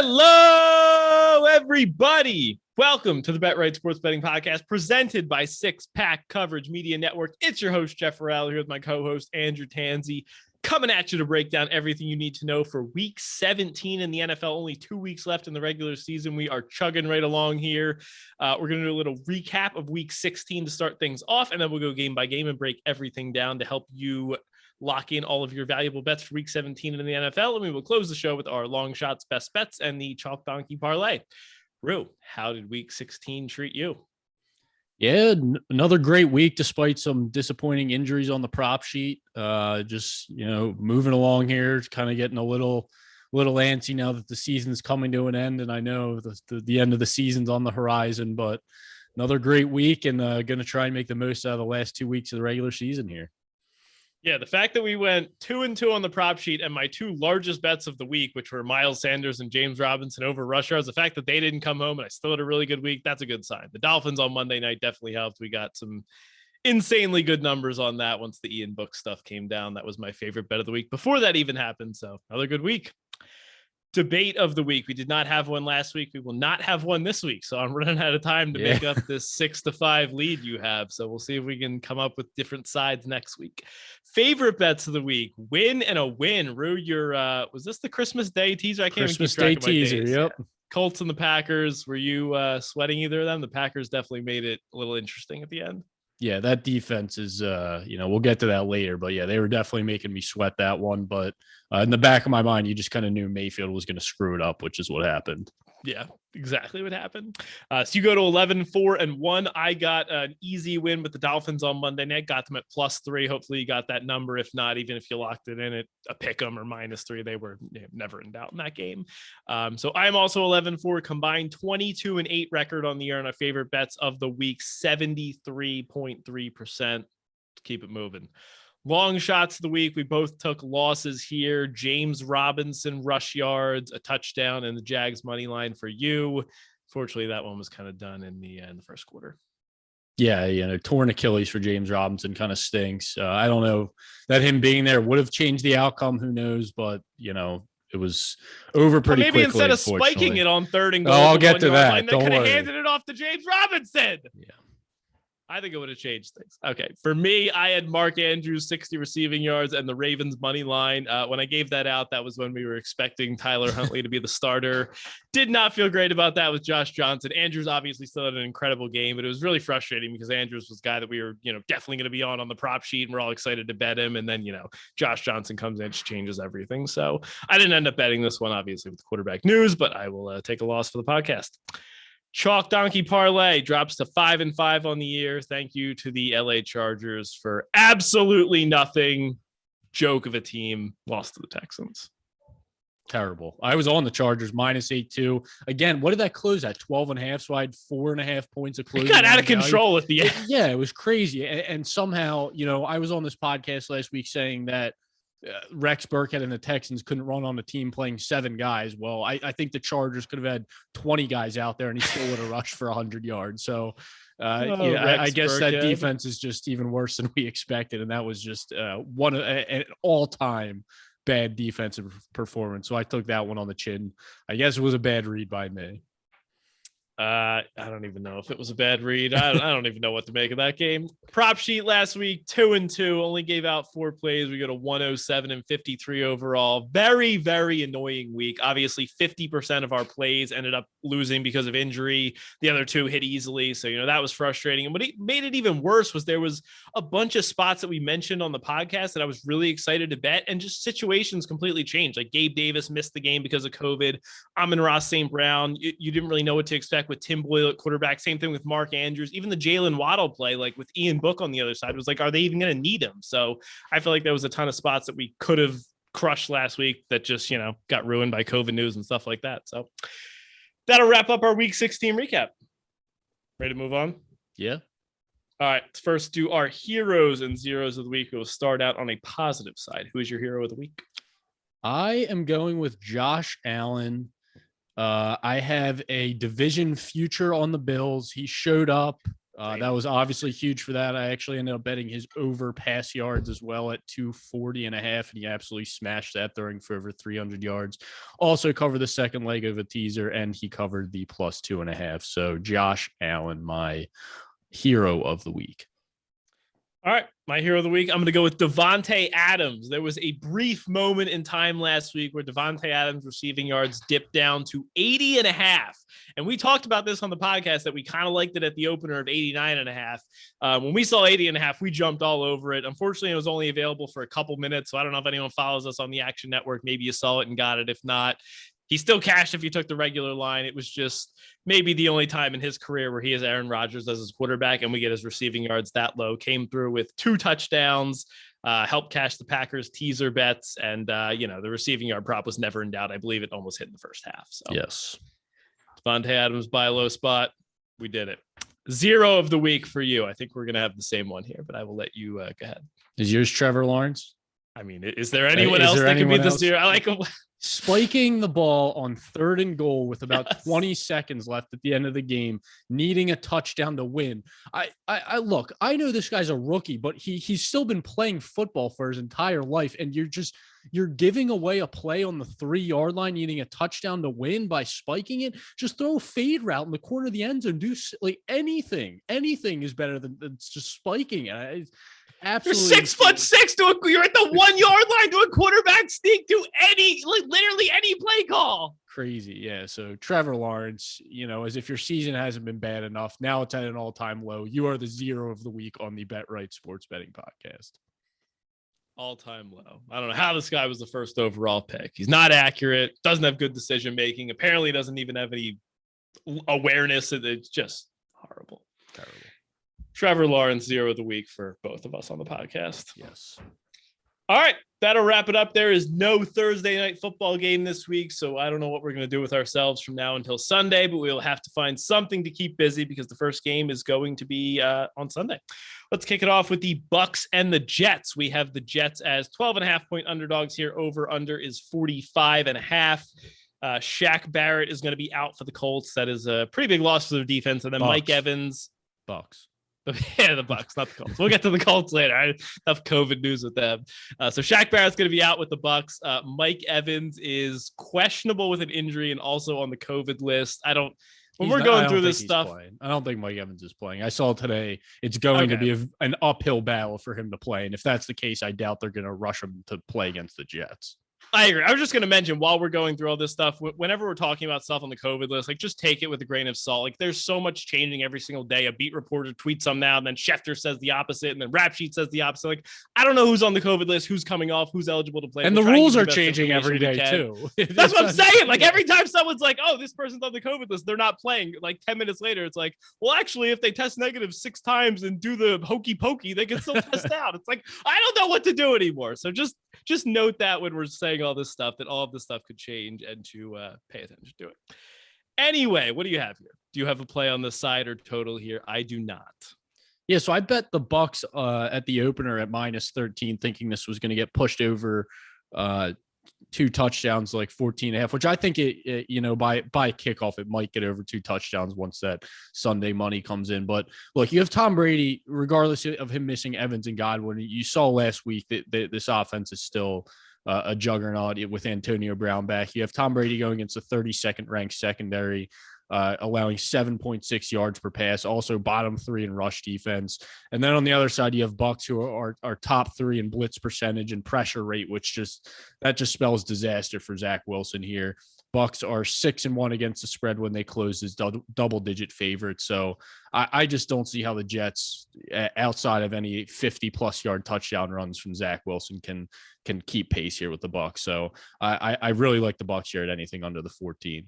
Hello, everybody. Welcome to the Bet Right Sports Betting Podcast presented by Six Pack Coverage Media Network. It's your host, Jeff Farrell, here with my co-host, Andrew Tanzi, coming at you to break down everything you need to know for Week 17 in the NFL. Only 2 weeks left in the regular season. We are chugging right along here. We're going to do a little recap of Week 16 to start things off, and then we'll go game by game and break everything down to help you lock in all of your valuable bets for Week 17 in the NFL. And we will close the show with our long shots, best bets, and the chalk donkey parlay. Rue, how did Week 16 treat you? Yeah, another great week despite some disappointing injuries on the prop sheet. Just moving along here, kind of getting a little antsy now that the season's coming to an end, and I know the end of the season's on the horizon. But another great week, and going to try and make the most out of the last 2 weeks of the regular season here. Yeah, the fact that we went 2-2 on the prop sheet and my two largest bets of the week, which were Miles Sanders and James Robinson over rush yards, the fact that they didn't come home and I still had a really good week, that's a good sign. The Dolphins on Monday night definitely helped. We got some insanely good numbers on that once the Ian Book stuff came down. That was my favorite bet of the week before that even happened. So another good week. Debate of the week. We did not have one last week. We will not have one this week. So I'm running out of time to make up this 6-5 lead you have. So we'll see if we can come up with different sides next week. Favorite bets of the week. Win and a win. Rue, your was this the Christmas Day teaser? I can't Christmas even keep Day track of my teaser. days. Yep. Yeah. Colts and the Packers. Were you sweating either of them? The Packers definitely made it a little interesting at the end. Yeah, that defense is, we'll get to that later, but yeah, they were definitely making me sweat that one. But in the back of my mind, you just kind of knew Mayfield was going to screw it up, which is what happened. Yeah, exactly what happened. So you go to 11-4-1. I got an easy win with the Dolphins on Monday night. Got them at +3. Hopefully you got that number. If not, even if you locked it in at a pick 'em or -3, they were never in doubt in that game. So I'm also 11-4, combined 22-8 record on the year on our favorite bets of the week, 73.3%. Keep it moving. Long shots of the week. We both took losses here. James Robinson, rush yards, a touchdown, and the Jags money line for you. Fortunately, that one was kind of done in the first quarter. Yeah, torn Achilles for James Robinson kind of stinks. I don't know that him being there would have changed the outcome. Who knows? But, it was over pretty quickly. Maybe instead of spiking it on 3rd and goal, I'll get to that. They could have handed it off to James Robinson. Yeah. I think it would have changed things. Okay. For me, I had Mark Andrews, 60 receiving yards, and the Ravens money line. When I gave that out, that was when we were expecting Tyler Huntley to be the starter. Did not feel great about that with Josh Johnson. Andrews obviously still had an incredible game, but it was really frustrating because Andrews was a guy that we were, definitely going to be on the prop sheet, and we're all excited to bet him. And then, Josh Johnson comes in and just changes everything. So I didn't end up betting this one, obviously, with the quarterback news, but I will take a loss for the podcast. Chalk donkey parlay drops to 5-5 on the year. Thank you to the LA Chargers for absolutely nothing. Joke of a team, lost to the Texans. Terrible. I was on the Chargers -8-2. Again, what did that close at? 12.5. So I had 4.5 points of closing. It got out of control at the end. Yeah, it was crazy. And somehow, I was on this podcast last week saying that Rex Burkhead and the Texans couldn't run on the team playing 7 guys. Well, I think the Chargers could have had 20 guys out there and he still would have rushed for 100 yards. So, I guess Burkhead. That defense is just even worse than we expected. And that was just an all-time bad defensive performance. So I took that one on the chin. I guess it was a bad read by me. I don't even know if it was a bad read. I don't even know what to make of that game. Prop sheet last week, 2-2, only gave out 4 plays. We go to 107 and 53 overall. Very, very annoying week. Obviously, 50% of our plays ended up losing because of injury. The other 2 hit easily. So, that was frustrating. And what made it even worse was there was a bunch of spots that we mentioned on the podcast that I was really excited to bet, and just situations completely changed. Like Gabe Davis missed the game because of COVID. Amon-Ra St. Brown, you didn't really know what to expect with Tim Boyle at quarterback. Same thing with Mark Andrews. Even the Jalen Waddle play, like with Ian Book on the other side, was like, are they even going to need him? So I feel like there was a ton of spots that we could have crushed last week that just, got ruined by COVID news and stuff like that. So that'll wrap up our Week 16 recap. Ready to move on? Yeah. All right. Let's first do our heroes and zeros of the week. We'll start out on a positive side. Who is your hero of the week? I am going with Josh Allen. I have a division future on the Bills. He showed up That was obviously huge for that. I actually ended up betting his over pass yards as well at 240.5, and he absolutely smashed that, throwing for over 300 yards. Also covered the second leg of a teaser, and he covered the +2.5. So Josh Allen, my hero of the week. All right, my hero of the week, I'm going to go with Devonta Adams. There was a brief moment in time last week where Devonta Adams receiving yards dipped down to 80.5. And we talked about this on the podcast that we kind of liked it at the opener of 89.5. When we saw 80.5, we jumped all over it. Unfortunately, it was only available for a couple minutes. So I don't know if anyone follows us on the Action Network. Maybe you saw it and got it. If not, he still cashed if you took the regular line. It was just maybe the only time in his career where he has Aaron Rodgers as his quarterback and we get his receiving yards that low. Came through with 2 touchdowns, helped cash the Packers teaser bets. And, the receiving yard prop was never in doubt. I believe it almost hit in the first half. So yes. Devonta Adams buy a low spot. We did it. Zero of the week for you. I think we're going to have the same one here, but I will let you go ahead. Is yours Trevor Lawrence? I mean, is there anyone else that could be the zero? I like him. Spiking the ball on 3rd and goal with about 20 seconds left at the end of the game, needing a touchdown to win. I look, I know this guy's a rookie, but he's still been playing football for his entire life. And you're giving away a play on the 3-yard line, needing a touchdown to win by spiking it. Just throw a fade route in the corner of the end zone. Do like anything is better than just spiking it. Absolutely. You're 6'6" you're at the 1-yard line doing quarterback sneak to literally any play call. Crazy. Yeah. So Trevor Lawrence, as if your season hasn't been bad enough, now it's at an all-time low. You are the zero of the week on the Bet Right Sports Betting Podcast. All-time low. I don't know how this guy was the first overall pick. He's not accurate, doesn't have good decision-making, apparently doesn't even have any awareness. It's just horrible. Terrible. Trevor Lawrence, zero of the week for both of us on the podcast. Yes. All right, that'll wrap it up. There is no Thursday night football game this week, so I don't know what we're going to do with ourselves from now until Sunday, but we'll have to find something to keep busy because the first game is going to be on Sunday. Let's kick it off with the Bucks and the Jets. We have the Jets as 12.5-point underdogs here. Over under is 45.5. Shaq Barrett is going to be out for the Colts. That is a pretty big loss for their defense. And then Bucks. Mike Evans. Bucks. Yeah, the Bucks, not the Colts. We'll get to the Colts later. I have COVID news with them. So Shaq Barrett's going to be out with the Bucks. Mike Evans is questionable with an injury and also on the COVID list. When we're going through this stuff, I don't think Mike Evans is playing. I saw today it's going to be an uphill battle for him to play. And if that's the case, I doubt they're going to rush him to play against the Jets. I agree. I was just going to mention while we're going through all this stuff, whenever we're talking about stuff on the COVID list, just take it with a grain of salt. There's so much changing every single day. A beat reporter tweets some now, and then Schefter says the opposite, and then Rap Sheet says the opposite. I don't know who's on the COVID list, who's coming off, who's eligible to play. And the rules are changing every day too. That's what I'm saying. Every time someone's like, "Oh, this person's on the COVID list," they're not playing. 10 minutes later, it's like, "Well, actually, if they test negative 6 times and do the hokey pokey, they can still test out." It's like I don't know what to do anymore. So just note that when we're saying all this stuff, that all of this stuff could change and to pay attention to it. Anyway, what do you have here? Do you have a play on the side or total here? I do not. Yeah, so I bet the Bucks at the opener at -13, thinking this was going to get pushed over 2 touchdowns, 14.5, which I think by kickoff, it might get over 2 touchdowns once that Sunday money comes in. But look, you have Tom Brady, regardless of him missing Evans and Godwin. You saw last week that this offense is still a juggernaut with Antonio Brown back. You have Tom Brady going against a 32nd ranked secondary, allowing 7.6 yards per pass, also bottom 3 in rush defense. And then on the other side, you have Bucks, who are top 3 in blitz percentage and pressure rate, which just spells disaster for Zach Wilson here. Bucks are 6-1 against the spread when they close as double-digit favorites. So I just don't see how the Jets, outside of any 50-plus yard touchdown runs from Zach Wilson, can keep pace here with the Bucks. So I really like the Bucks here at anything under the 14.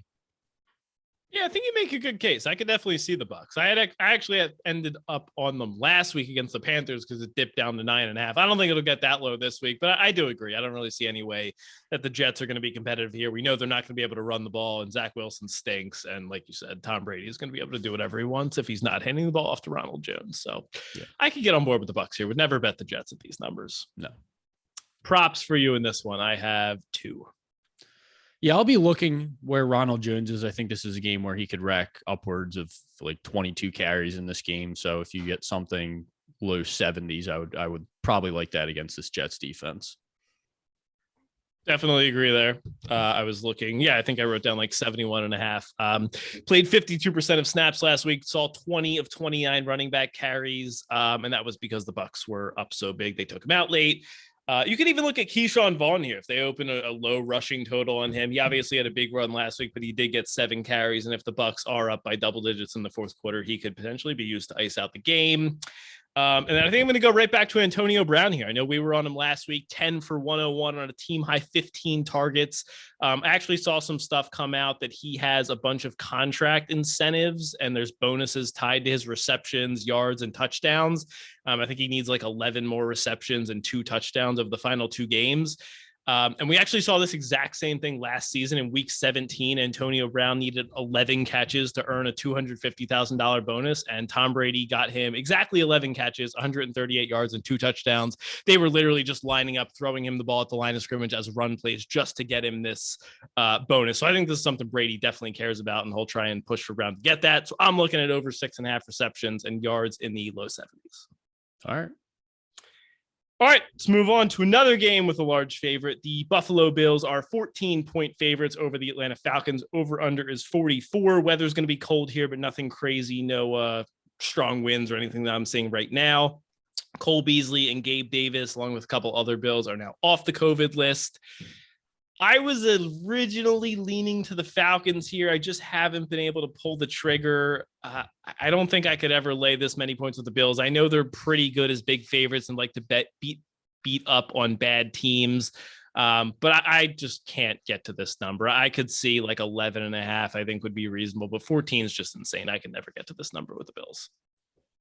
Yeah, I think you make a good case. I could definitely see the Bucks. I actually had ended up on them last week against the Panthers because it dipped down to 9.5. I don't think it'll get that low this week, but I do agree. I don't really see any way that the Jets are going to be competitive here. We know they're not going to be able to run the ball, and Zach Wilson stinks. And like you said, Tom Brady is going to be able to do whatever he wants if he's not handing the ball off to Ronald Jones. So yeah, I could get on board with the Bucks here. Would never bet the Jets at these numbers. No. Props for you in this one. I have 2. Yeah, I'll be looking where Ronald Jones is. I think this is a game where he could rack upwards of like 22 carries in this game. So if you get something low 70s, I would probably like that against this Jets defense. Definitely agree there. I was looking. Yeah, I think I wrote down like 71.5. Played 52% of snaps last week, saw 20 of 29 running back carries. And that was because the Bucs were up so big. They took him out late. You can even look at Keyshawn Vaughn here. If they open a low rushing total on him, he obviously had a big run last week, but he did get 7 carries. And if the Bucs are up by double digits in the fourth quarter, he could potentially be used to ice out the game. And I think I'm going to go right back to Antonio Brown here. I know we were on him last week, 10 for 101 on a team high 15 targets. I actually saw some stuff come out that he has a bunch of contract incentives and there's bonuses tied to his receptions, yards, and touchdowns. I think he needs like 11 more receptions and 2 touchdowns of the final 2 games. And we actually saw this exact same thing last season in week 17. Antonio Brown needed 11 catches to earn a $250,000 bonus. And Tom Brady got him exactly 11 catches, 138 yards and 2 touchdowns. They were literally just lining up, throwing him the ball at the line of scrimmage as run plays just to get him this bonus. So I think this is something Brady definitely cares about, and he'll try and push for Brown to get that. So I'm looking at over 6.5 receptions and yards in the low 70s. All right. All right, let's move on to another game with a large favorite. The Buffalo Bills are 14-point favorites over the Atlanta Falcons. Over-under is 44. Weather's going to be cold here, but nothing crazy. No strong winds or anything that I'm seeing right now. Cole Beasley and Gabe Davis, along with a couple other Bills, are now off the COVID list. I was originally leaning to the Falcons here. I just haven't been able to pull the trigger. I don't think I could ever lay this many points with the Bills. I know they're pretty good as big favorites and like to beat up on bad teams. But I just can't get to this number. I could see like 11.5, I think would be reasonable, but 14 is just insane. I can never get to this number with the Bills.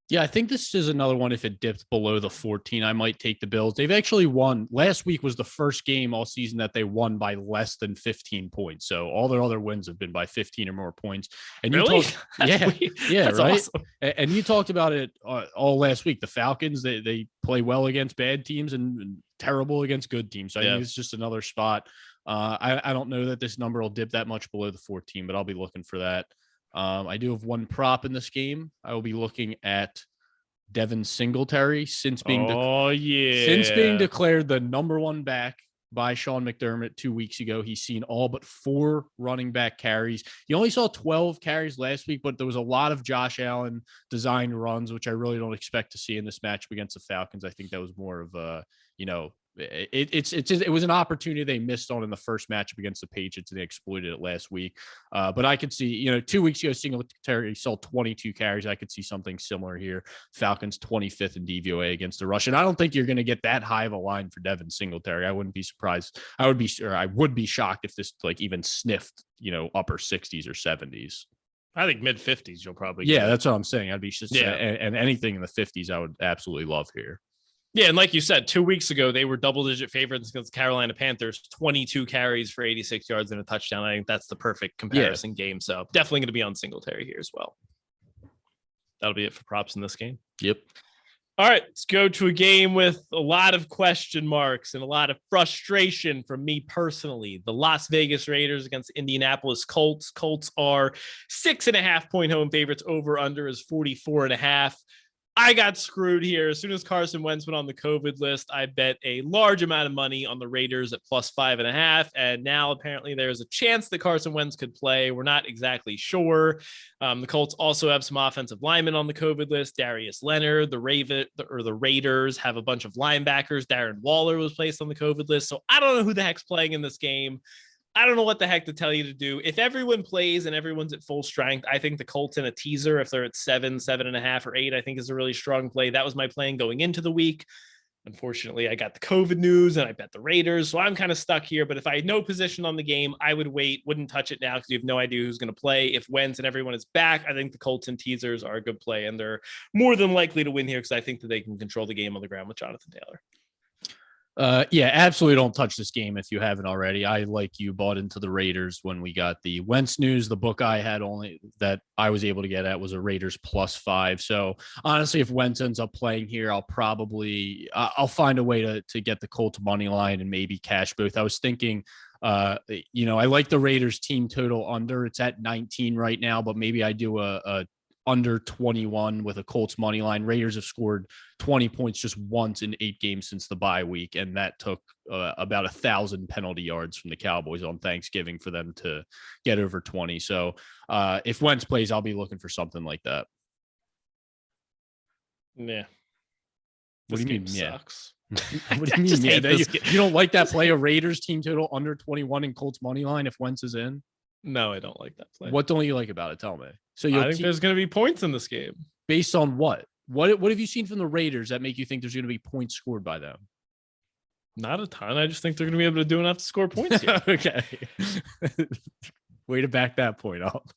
Yeah, I think this is another one. If it dipped below the 14, I might take the Bills. They've actually won. Last week was the first game all season that they won by less than 15 points. So all their other wins have been by 15 or more points. And really? You that's right. Awesome. And you talked about it all last week. The Falcons, they play well against bad teams and terrible against good teams. So I think it's just another spot. I don't know that this number will dip that much below the 14, but I'll be looking for that. I do have one prop in this game. I will be looking at Devin Singletary since being declared the number 1 back by Sean McDermott 2 weeks ago. He's seen all but 4 running back carries. He only saw 12 carries last week, but there was a lot of Josh Allen designed runs, which I really don't expect to see in this matchup against the Falcons. I think that was more of a, it was an opportunity they missed on in the first matchup against the Patriots, and they exploited it last week. But I could see, 2 weeks ago, Singletary saw 22 carries. I could see something similar here. Falcons 25th in DVOA against the rush. And I don't think you're going to get that high of a line for Devin Singletary. I wouldn't be surprised. I would be shocked if this like even sniffed, upper 60s or 70s. I think mid 50s you'll probably get. That's what I'm saying. I'd be and anything in the 50s I would absolutely love here. Yeah, and like you said, 2 weeks ago, they were double-digit favorites against the Carolina Panthers, 22 carries for 86 yards and a touchdown. I think that's the perfect comparison game. So definitely going to be on Singletary here as well. That'll be it for props in this game. Yep. All right, let's go to a game with a lot of question marks and a lot of frustration from me personally. The Las Vegas Raiders against Indianapolis Colts. Colts are 6.5-point home favorites. Over/under is 44.5. I got screwed here. As soon as Carson Wentz went on the COVID list, I bet a large amount of money on the Raiders at +5.5. And now apparently there's a chance that Carson Wentz could play. We're not exactly sure. The Colts also have some offensive linemen on the COVID list. Darius Leonard, the Raiders have a bunch of linebackers. Darren Waller was placed on the COVID list. So I don't know who the heck's playing in this game. I don't know what the heck to tell you to do. If everyone plays and everyone's at full strength, I think the Colts in a teaser, if they're at 7, 7.5, or 8, I think is a really strong play. That was my plan going into the week. Unfortunately, I got the COVID news and I bet the Raiders. So I'm kind of stuck here. But if I had no position on the game, I would wait, wouldn't touch it now because you have no idea who's going to play. If Wentz and everyone is back, I think the Colts and teasers are a good play. And they're more than likely to win here because I think that they can control the game on the ground with Jonathan Taylor. Absolutely don't touch this game if you haven't already. I, like you, bought into the Raiders when we got the Wentz news. The book I had only that I was able to get at was a Raiders +5. So honestly, if Wentz ends up playing here, I'll find a way to get the Colts money line and maybe cash both. I was thinking I like the Raiders team total under. It's at 19 right now, but maybe I do a under 21 with a Colts money line. Raiders have scored 20 points just once in 8 games since the bye week, and that took about 1,000 penalty yards from the Cowboys on Thanksgiving for them to get over 20. So if Wentz plays, I'll be looking for something like that. Yeah. What do you mean? Sucks. Yeah. What do you mean? Yeah, you don't like that play? A Raiders team total under 21 in Colts money line if Wentz is in? No, I don't like that play. What don't you like about it? Tell me. So I think there's going to be points in this game. Based on what? What have you seen from the Raiders that make you think there's going to be points scored by them? Not a ton. I just think they're going to be able to do enough to score points here. Okay. Way to back that point up.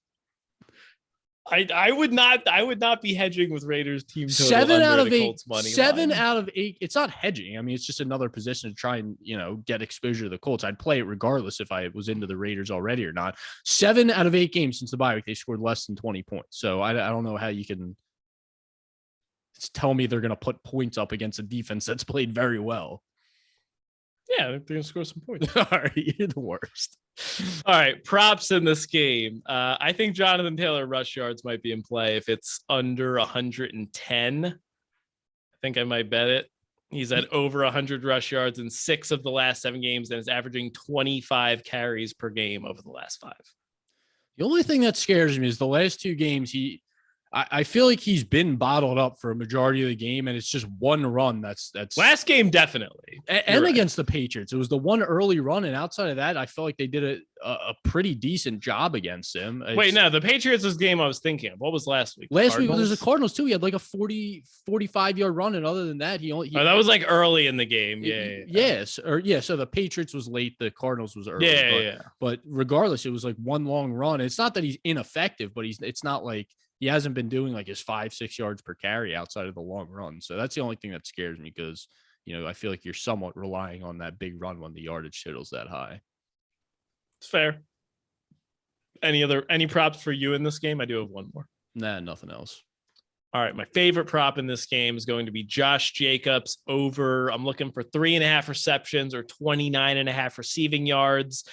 I would not be hedging with Raiders team total 7 out of 8. Colts money 7 line. out of 8. It's not hedging. I mean, it's just another position to try and, get exposure to the Colts. I'd play it regardless if I was into the Raiders already or not. 7 out of 8 games since the bye week, they scored less than 20 points. So I don't know how you can tell me they're going to put points up against a defense that's played very well. Yeah, they're going to score some points. All right, you're the worst. All right, props in this game. I think Jonathan Taylor rush yards might be in play if it's under 110. I think I might bet it. He's at over 100 rush yards in 6 of the last 7 games and is averaging 25 carries per game over the last 5. The only thing that scares me is the last 2 games I feel like he's been bottled up for a majority of the game, and it's just one run that's last game definitely. And against the Patriots, it was the one early run, and outside of that, I feel like they did a pretty decent job against him. Wait, no, the Patriots is the game I was thinking of. What was last week? Last week there's the Cardinals too. He had like a 45-yard run, and other than that, that was like early in the game. Yes, so the Patriots was late, the Cardinals was early. Yeah. But regardless, it was like one long run. It's not that he's ineffective, but it's not like he hasn't been doing like his 5-6 yards per carry outside of the long run. So that's the only thing that scares me because, I feel like you're somewhat relying on that big run when the yardage totals that high. It's fair. Any props for you in this game? I do have one more. Nah, nothing else. All right. My favorite prop in this game is going to be Josh Jacobs over. I'm looking for 3.5 receptions or 29.5 receiving yards.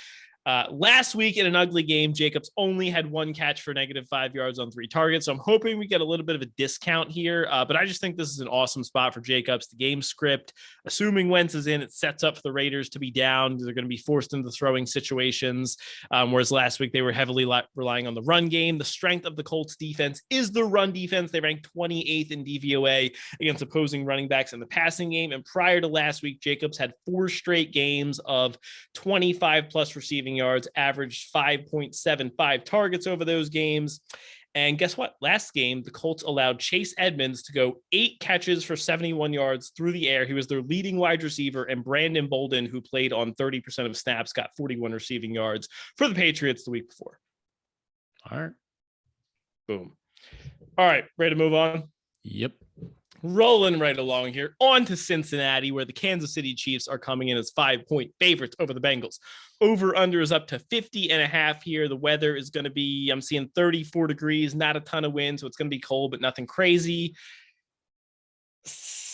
Last week in an ugly game, Jacobs only had 1 catch for -5 yards on 3 targets. So I'm hoping we get a little bit of a discount here. But I just think this is an awesome spot for Jacobs. The game script, assuming Wentz is in, it sets up for the Raiders to be down. They're going to be forced into throwing situations. Whereas last week they were heavily relying on the run game. The strength of the Colts defense is the run defense. They ranked 28th in DVOA against opposing running backs in the passing game. And prior to last week, Jacobs had 4 straight games of 25 plus receiving yards, averaged 5.75 targets over those games. And guess what? Last game, the Colts allowed Chase Edmonds to go 8 catches for 71 yards through the air. He was their leading wide receiver, and Brandon Bolden, who played on 30% of snaps, got 41 receiving yards for the Patriots the week before. All right. Boom. All right. Ready to move on? Yep. Rolling right along here on to Cincinnati, where the Kansas City Chiefs are coming in as 5-point favorites over the Bengals. Over under is up to 50.5 here. The weather is going to be, I'm seeing 34 degrees, not a ton of wind. So it's going to be cold, but nothing crazy.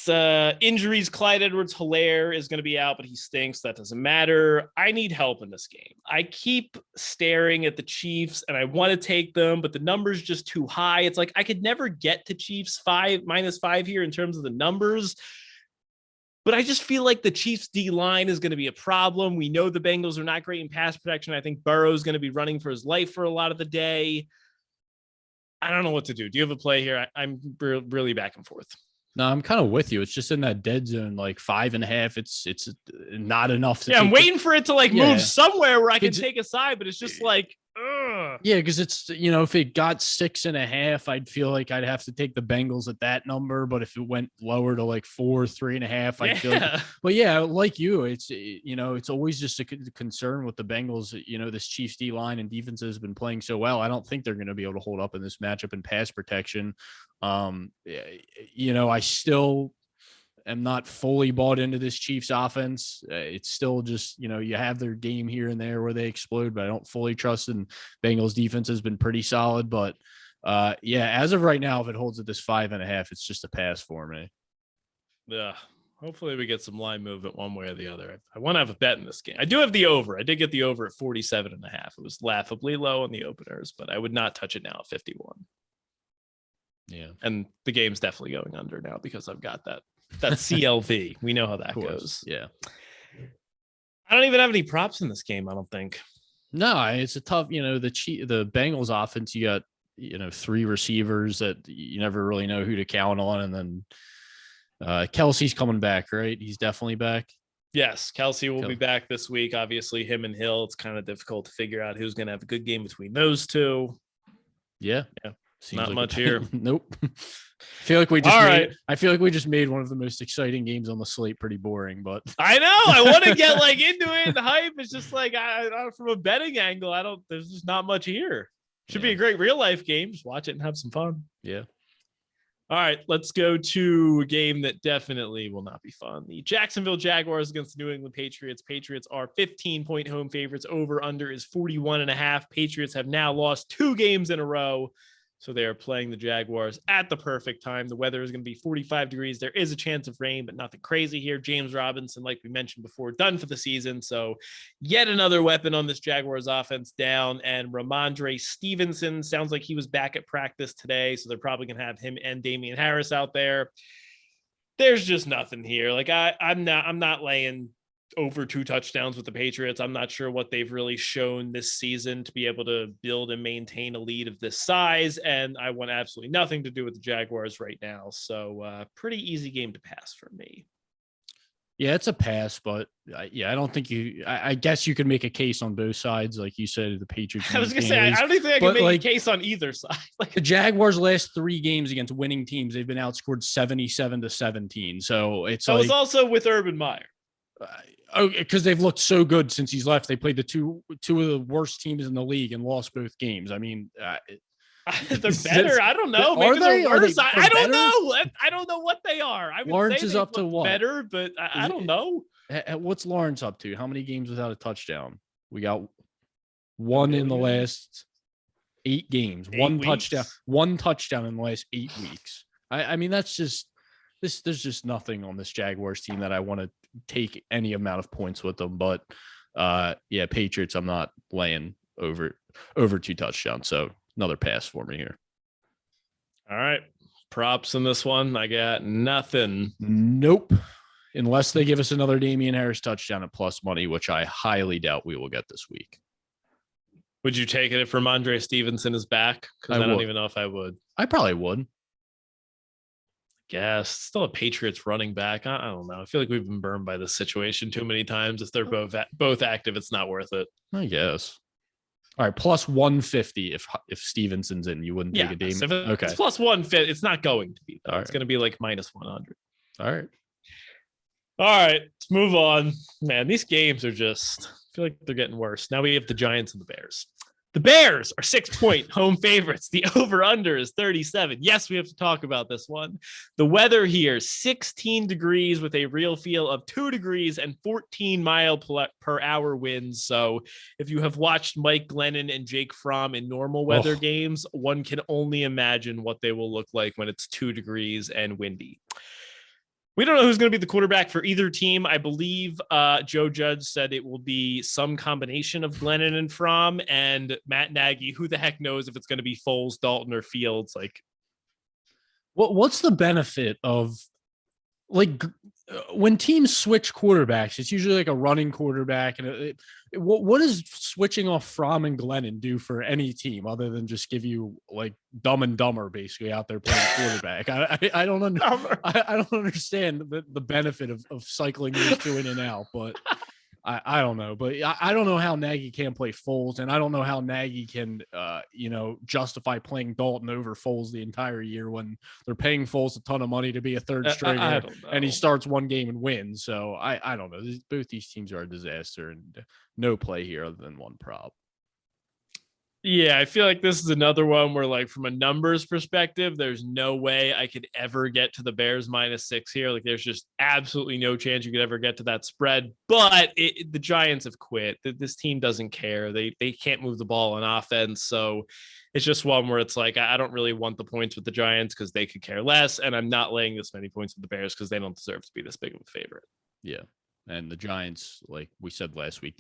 Injuries, Clyde Edwards-Helaire is going to be out, but he stinks. That doesn't matter. I need help in this game. I keep staring at the Chiefs and I want to take them, but the number's just too high. It's like I could never get to Chiefs -5 here in terms of the numbers. But I just feel like the Chiefs D line is going to be a problem. We know the Bengals are not great in pass protection. I think Burrow is going to be running for his life for a lot of the day. I don't know what to do. Do you have a play here? I'm really back and forth. No, I'm kind of with you. It's just in that dead zone, like 5.5. It's not enough. I'm waiting for it to move somewhere where I can take a side, but it's just like, ugh. Yeah, because it's, if it got 6.5, I'd feel like I'd have to take the Bengals at that number. But if it went lower to 4, 3.5, I'd feel like, but yeah, like you, it's always just a concern with the Bengals. This Chiefs D line and defense has been playing so well. I don't think they're going to be able to hold up in this matchup in pass protection. I still am not fully bought into this Chiefs offense. It's still just, you have their game here and there where they explode, but I don't fully trust them. Bengals defense has been pretty solid, but as of right now, if it holds at this 5.5, it's just a pass for me. Yeah. Hopefully we get some line movement one way or the other. I want to have a bet in this game. I do have the over. I did get the over at 47.5. It was laughably low on the openers, but I would not touch it now at 51. Yeah. And the game's definitely going under now because I've got that CLV. We know how that goes. Yeah. I don't even have any props in this game, I don't think. No, it's a tough, the Bengals offense, you got, 3 receivers that you never really know who to count on. And then Kelsey's coming back, right? He's definitely back. Yes, Kelsey will be back this week. Obviously, him and Hill, it's kind of difficult to figure out who's going to have a good game between those two. Yeah. Seems not like much here. Nope. I feel like we just made one of the most exciting games on the slate pretty boring, but I know I want to get into it and hype. It's just from a betting angle, there's just not much here. Should be a great real life game. Just watch it and have some fun. Yeah. All right, let's go to a game that definitely will not be fun. The Jacksonville Jaguars against the New England Patriots. Patriots are 15-point home favorites. Over under is 41.5. Patriots have now lost 2 games in a row. So they are playing the Jaguars at the perfect time. The weather is going to be 45 degrees. There is a chance of rain, but nothing crazy here. James Robinson, like we mentioned before, done for the season. So yet another weapon on this Jaguars offense down. And Ramondre Stevenson sounds like he was back at practice today. So they're probably going to have him and Damian Harris out there. There's just nothing here. I'm not laying over 2 touchdowns with the Patriots. I'm not sure what they've really shown this season to be able to build and maintain a lead of this size. And I want absolutely nothing to do with the Jaguars right now. So pretty easy game to pass for me. Yeah, it's a pass, but I don't think I guess you could make a case on both sides. Like you said, the Patriots. I was going to say, I don't think I can make a case on either side. The Jaguars' last 3 games against winning teams, they've been outscored 77-17. So it's was also with Urban Meyer. Because they've looked so good since he's left. They played the two of the worst teams in the league and lost both games. I mean, they're better. I don't know. Maybe they're worse. I don't know. I don't know what they are. I would Lawrence say is up to what? Better, but I don't know. What's Lawrence up to? How many games without a touchdown? We got 1 in the last 8 games. 1 touchdown. 1 touchdown in the last 8 weeks. I mean, that's just this. There's just nothing on this Jaguars team that I want to take any amount of points with them. But Patriots, I'm not laying over 2 touchdowns. So another pass for me here. All right. Props in this one. I got nothing. Nope. Unless they give us another Damian Harris touchdown at plus money, which I highly doubt we will get this week. Would you take it if Ramondre Stevenson is back? Because I don't even know if I would. I probably would. Guess still a Patriots running back. I don't know. I feel like we've been burned by this situation too many times. If they're both active, it's not worth it. I guess. All right, plus 150 if Stevenson's in, you wouldn't take a Damian. Okay, it's plus 150. It's not going to be. Right. It's going to be like minus 100. All right. Let's move on. Man, these games are just. I feel like they're getting worse. Now we have the Giants and the Bears. The Bears are 6-point home favorites. The over-under is 37. Yes, we have to talk about this one. The weather here, 16 degrees with a real feel of 2 degrees and 14 mile per hour winds. So if you have watched Mike Glennon and Jake Fromm in normal weather games, one can only imagine what they will look like when it's 2 degrees and windy. We don't know who's going to be the quarterback for either team. I believe Joe Judge said it will be some combination of Glennon and Fromm, and Matt Nagy. Who the heck knows if it's going to be Foles, Dalton, or Fields? What's the benefit of when teams switch quarterbacks? It's usually like a running quarterback, and what does switching off Fromm and Glennon do for any team other than just give you like Dumb and Dumber basically out there playing quarterback? I don't understand the benefit of cycling these 2 in and out, but I don't know. But I don't know how Nagy can't play Foles, and I don't know how Nagy can justify playing Dalton over Foles the entire year when they're paying Foles a ton of money to be a third stringer, and he starts 1 game and wins. So I don't know. Both these teams are a disaster, and no play here other than 1 prop. Yeah, I feel like this is another one where, like, from a numbers perspective, there's no way I could ever get to the Bears -6 here. Like, there's just absolutely no chance you could ever get to that spread. But the Giants have quit. This team doesn't care. They can't move the ball on offense. So it's just one where it's like, I don't really want the points with the Giants because they could care less. And I'm not laying this many points with the Bears because they don't deserve to be this big of a favorite. Yeah. And the Giants, like we said last week,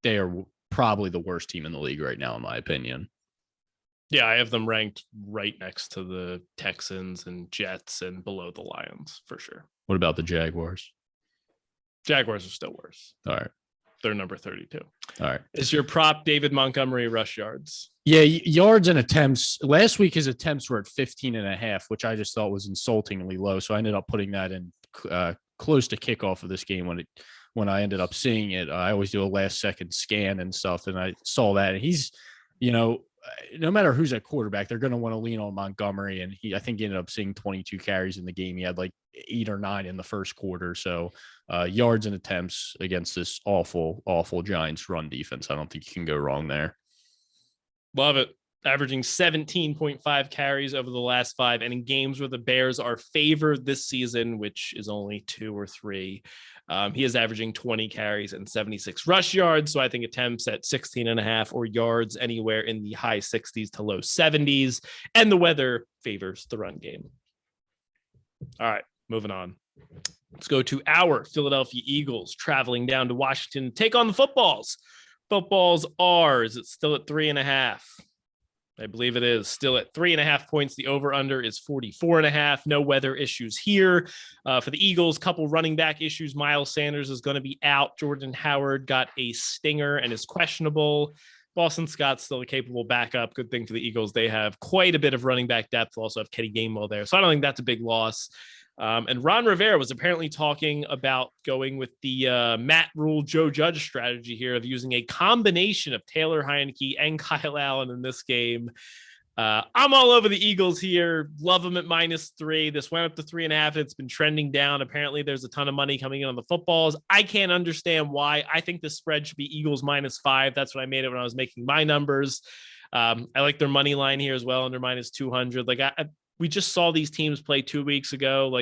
they are probably the worst team in the league right now, in my opinion. Yeah, I have them ranked right next to the Texans and Jets and below the Lions for sure. What about the Jaguars? Jaguars are still worse. All right. They're number 32. All right. Is your prop David Montgomery rush yards? Yeah, yards and attempts. Last week his attempts were at 15.5, which I just thought was insultingly low. So I ended up putting that in close to kickoff of this game when I ended up seeing it. I always do a last second scan and stuff, and I saw that. And he's, no matter who's at quarterback, they're going to want to lean on Montgomery. And I think he ended up seeing 22 carries in the game. He had like 8 or 9 in the first quarter. So yards and attempts against this awful, awful Giants run defense. I don't think you can go wrong there. Love it. Averaging 17.5 carries over the last 5. And in games where the Bears are favored this season, which is only 2 or 3, he is averaging 20 carries and 76 rush yards. So I think attempts at 16.5 or yards anywhere in the high 60s to low 70s. And the weather favors the run game. All right, moving on. Let's go to our Philadelphia Eagles traveling down to Washington to take on the footballs. Footballs are, is it still at 3.5? I believe it is still at 3.5 points. The over-under is 44.5. No weather issues here. For the Eagles, couple running back issues. Miles Sanders is going to be out. Jordan Howard got a stinger and is questionable. Boston Scott's still a capable backup. Good thing for the Eagles. They have quite a bit of running back depth. Also have Kenny Gainwell there. So I don't think that's a big loss. And Ron Rivera was apparently talking about going with the Matt Rule, Joe Judge strategy here of using a combination of Taylor Heineke and Kyle Allen in this game. I'm all over the Eagles here. Love them at -3. This went up to 3.5. It's been trending down. Apparently there's a ton of money coming in on the footballs. I can't understand why. I think the spread should be Eagles -5. That's what I made it when I was making my numbers. I like their money line here as well, under -200. Like we just saw these teams play 2 weeks ago.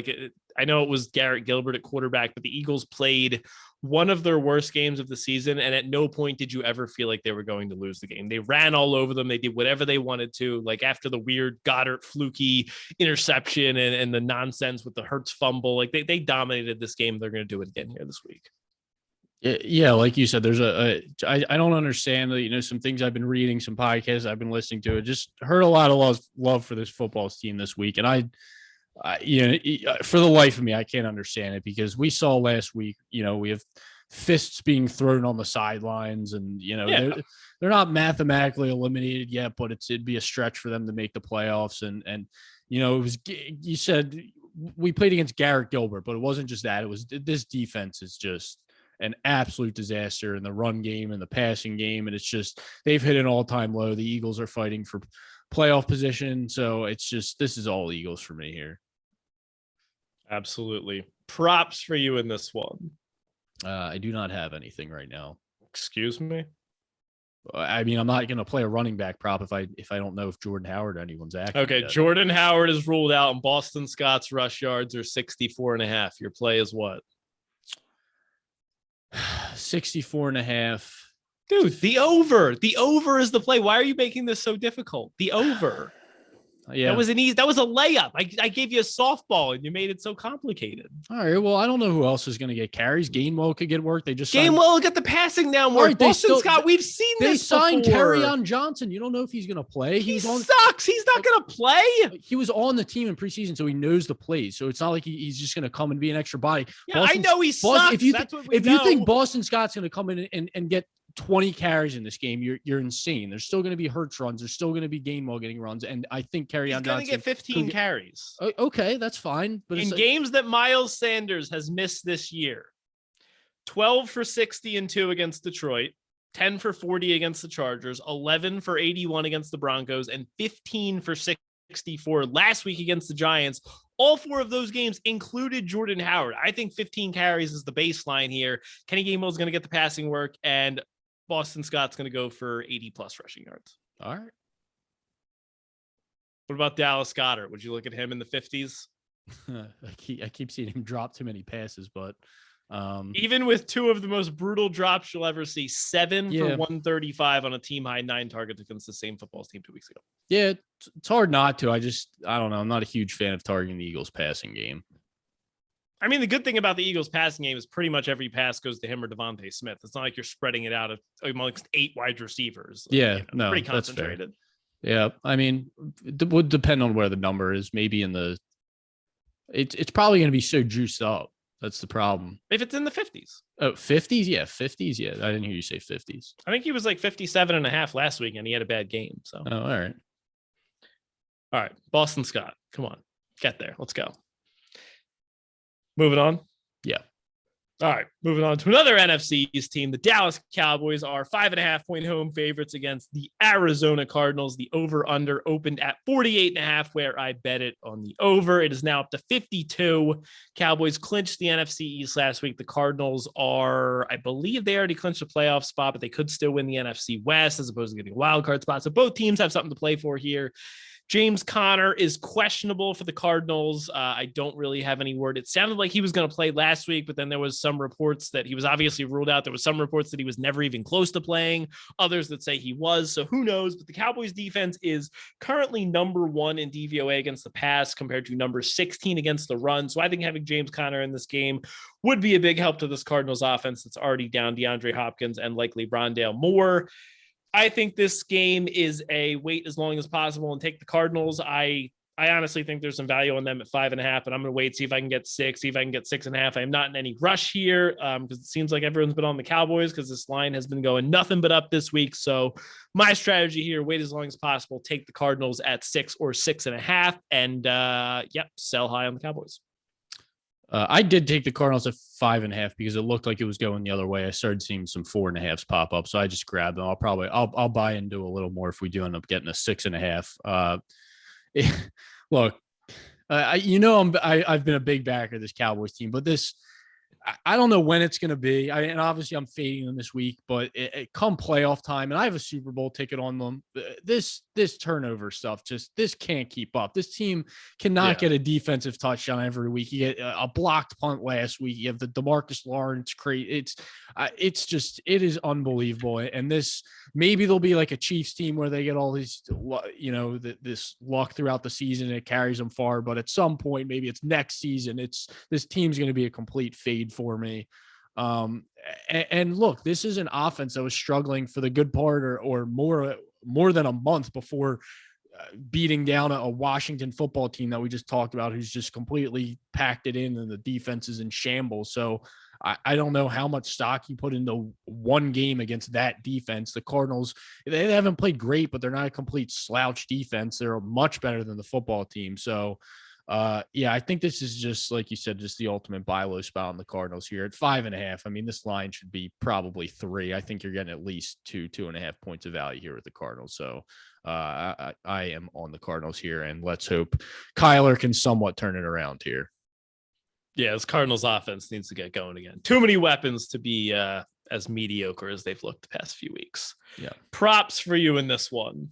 I know it was Garrett Gilbert at quarterback, but the Eagles played one of their worst games of the season. And at no point did you ever feel like they were going to lose the game. They ran all over them. They did whatever they wanted to, like after the weird Goddard fluky interception and the nonsense with the Hurts fumble. Like they dominated this game. They're going to do it again here this week. Yeah, like you said, there's I don't understand, some things I've been reading, some podcasts I've been listening to. It just heard a lot of love for this football team this week. And I for the life of me, I can't understand it because we saw last week, we have fists being thrown on the sidelines and, they're not mathematically eliminated yet, but it'd be a stretch for them to make the playoffs. And it was, you said we played against Garrett Gilbert, but it wasn't just that. It was this defense is just an absolute disaster in the run game and the passing game. And it's just, they've hit an all-time low. The Eagles are fighting for playoff position. So it's just, this is all Eagles for me here. Absolutely. Props for you in this one. I do not have anything right now. Excuse me? I mean, I'm not going to play a running back prop if I don't know if Jordan Howard or anyone's active. Okay, yet. Jordan Howard is ruled out and Boston Scott's rush yards are 64.5. Your play is what? 64.5. Dude, the over is the play. Why are you making this so difficult? The over. Yeah, that was that was a layup. I gave you a softball and you made it so complicated. All right. Well, I don't know who else is going to get carries. Gainwell could get work. They just Gainwell got the passing down work. Right, Boston Scott, we've seen this. They signed before. Kerryon Johnson. You don't know if he's going to play. He sucks. He's not going to play. He was on the team in preseason, so he knows the plays. So it's not like he's just going to come and be an extra body. Yeah, I know he sucks. If you think Boston Scott's going to come in and get 20 carries in this game, you're insane. There's still going to be Hurts runs. There's still going to be Gainwell getting runs. And I think Kerryon Johnson going to get 15 carries. Okay, that's fine. But in games that Miles Sanders has missed this year, 12 for 60 and 2 against Detroit, 10 for 40 against the Chargers, 11 for 81 against the Broncos, and 15 for 64 last week against the Giants. All 4 of those games included Jordan Howard. I think 15 carries is the baseline here. Kenny Gainwell is going to get the passing work, and Boston Scott's going to go for 80 plus rushing yards. All right. What about Dallas Goddard? Would you look at him in the 50s? I keep seeing him drop too many passes, but even with two of the most brutal drops you'll ever see, 7 for Yeah. 135 on a team high 9 targets against the same football team 2 weeks ago. Yeah, it's hard not to. I don't know. I'm not a huge fan of targeting the Eagles passing game. I mean, the good thing about the Eagles passing game is pretty much every pass goes to him or Devonta Smith. It's not like you're spreading it out amongst 8 wide receivers. Yeah, no, pretty concentrated. Yeah, I mean, it would depend on where the number is. Maybe in the, it's probably going to be so juiced up. That's the problem. If it's in the 50s. Oh, 50s? Yeah, 50s. Yeah, I didn't hear you say 50s. I think he was like 57.5 last week, and he had a bad game. So, all right. All right, Boston Scott. Come on, get there. Let's go. Moving on. Yeah. All right, moving on to another NFC East team. The Dallas Cowboys are 5.5-point home favorites against the Arizona Cardinals. The over-under opened at 48.5, where I bet it on the over. It is now up to 52. Cowboys clinched the NFC East last week. The Cardinals are, I believe they already clinched a playoff spot, but they could still win the NFC West as opposed to getting a wild card spot. So both teams have something to play for here. James Conner is questionable for the Cardinals. I don't really have any word. It sounded like he was going to play last week, but then there was some reports that he was obviously ruled out. There was some reports that he was never even close to playing, others that say he was. So who knows? But the Cowboys defense is currently number 1 in DVOA against the pass compared to number 16 against the run. So I think having James Conner in this game would be a big help to this Cardinals offense that's already down DeAndre Hopkins and likely Rondale Moore. I think this game is a wait as long as possible and take the Cardinals. I honestly think there's some value on them at 5.5, and I'm going to wait, see if I can get 6, see if I can get 6.5. I'm not in any rush here because it seems like everyone's been on the Cowboys because this line has been going nothing but up this week. So my strategy here, wait as long as possible, take the Cardinals at 6 or 6.5, and sell high on the Cowboys. I did take the Cardinals at 5.5 because it looked like it was going the other way. I started seeing some 4.5s pop up, so I just grabbed them. I'll buy into a little more if we do end up getting a 6.5. Look, I've been a big backer of this Cowboys team, but I don't know when it's going to be. And obviously I'm fading them this week, but it come playoff time, and I have a Super Bowl ticket on them. This turnover stuff, this can't keep up. This team cannot get a defensive touchdown every week. You get a blocked punt last week. You have the DeMarcus Lawrence crate. It is unbelievable. And this, maybe there'll be like a Chiefs team where they get all these, this luck throughout the season and it carries them far. But at some point, maybe it's next season, this team's going to be a complete fade for me. And look, this is an offense that was struggling for the good part or more than a month before beating down a Washington football team that we just talked about, who's just completely packed it in and the defense is in shambles. So I don't know how much stock you put into one game against that defense. The Cardinals, they haven't played great, but they're not a complete slouch defense. They're much better than the football team. So I think this is just, like you said, just the ultimate buy low spot on the Cardinals here at 5.5. I mean, this line should be probably 3. I think you're getting at least 2.5 points of value here with the Cardinals. So I am on the Cardinals here, and let's hope Kyler can somewhat turn it around here. Yeah, this Cardinals offense needs to get going again. Too many weapons to be as mediocre as they've looked the past few weeks. Yeah. Props for you in this one.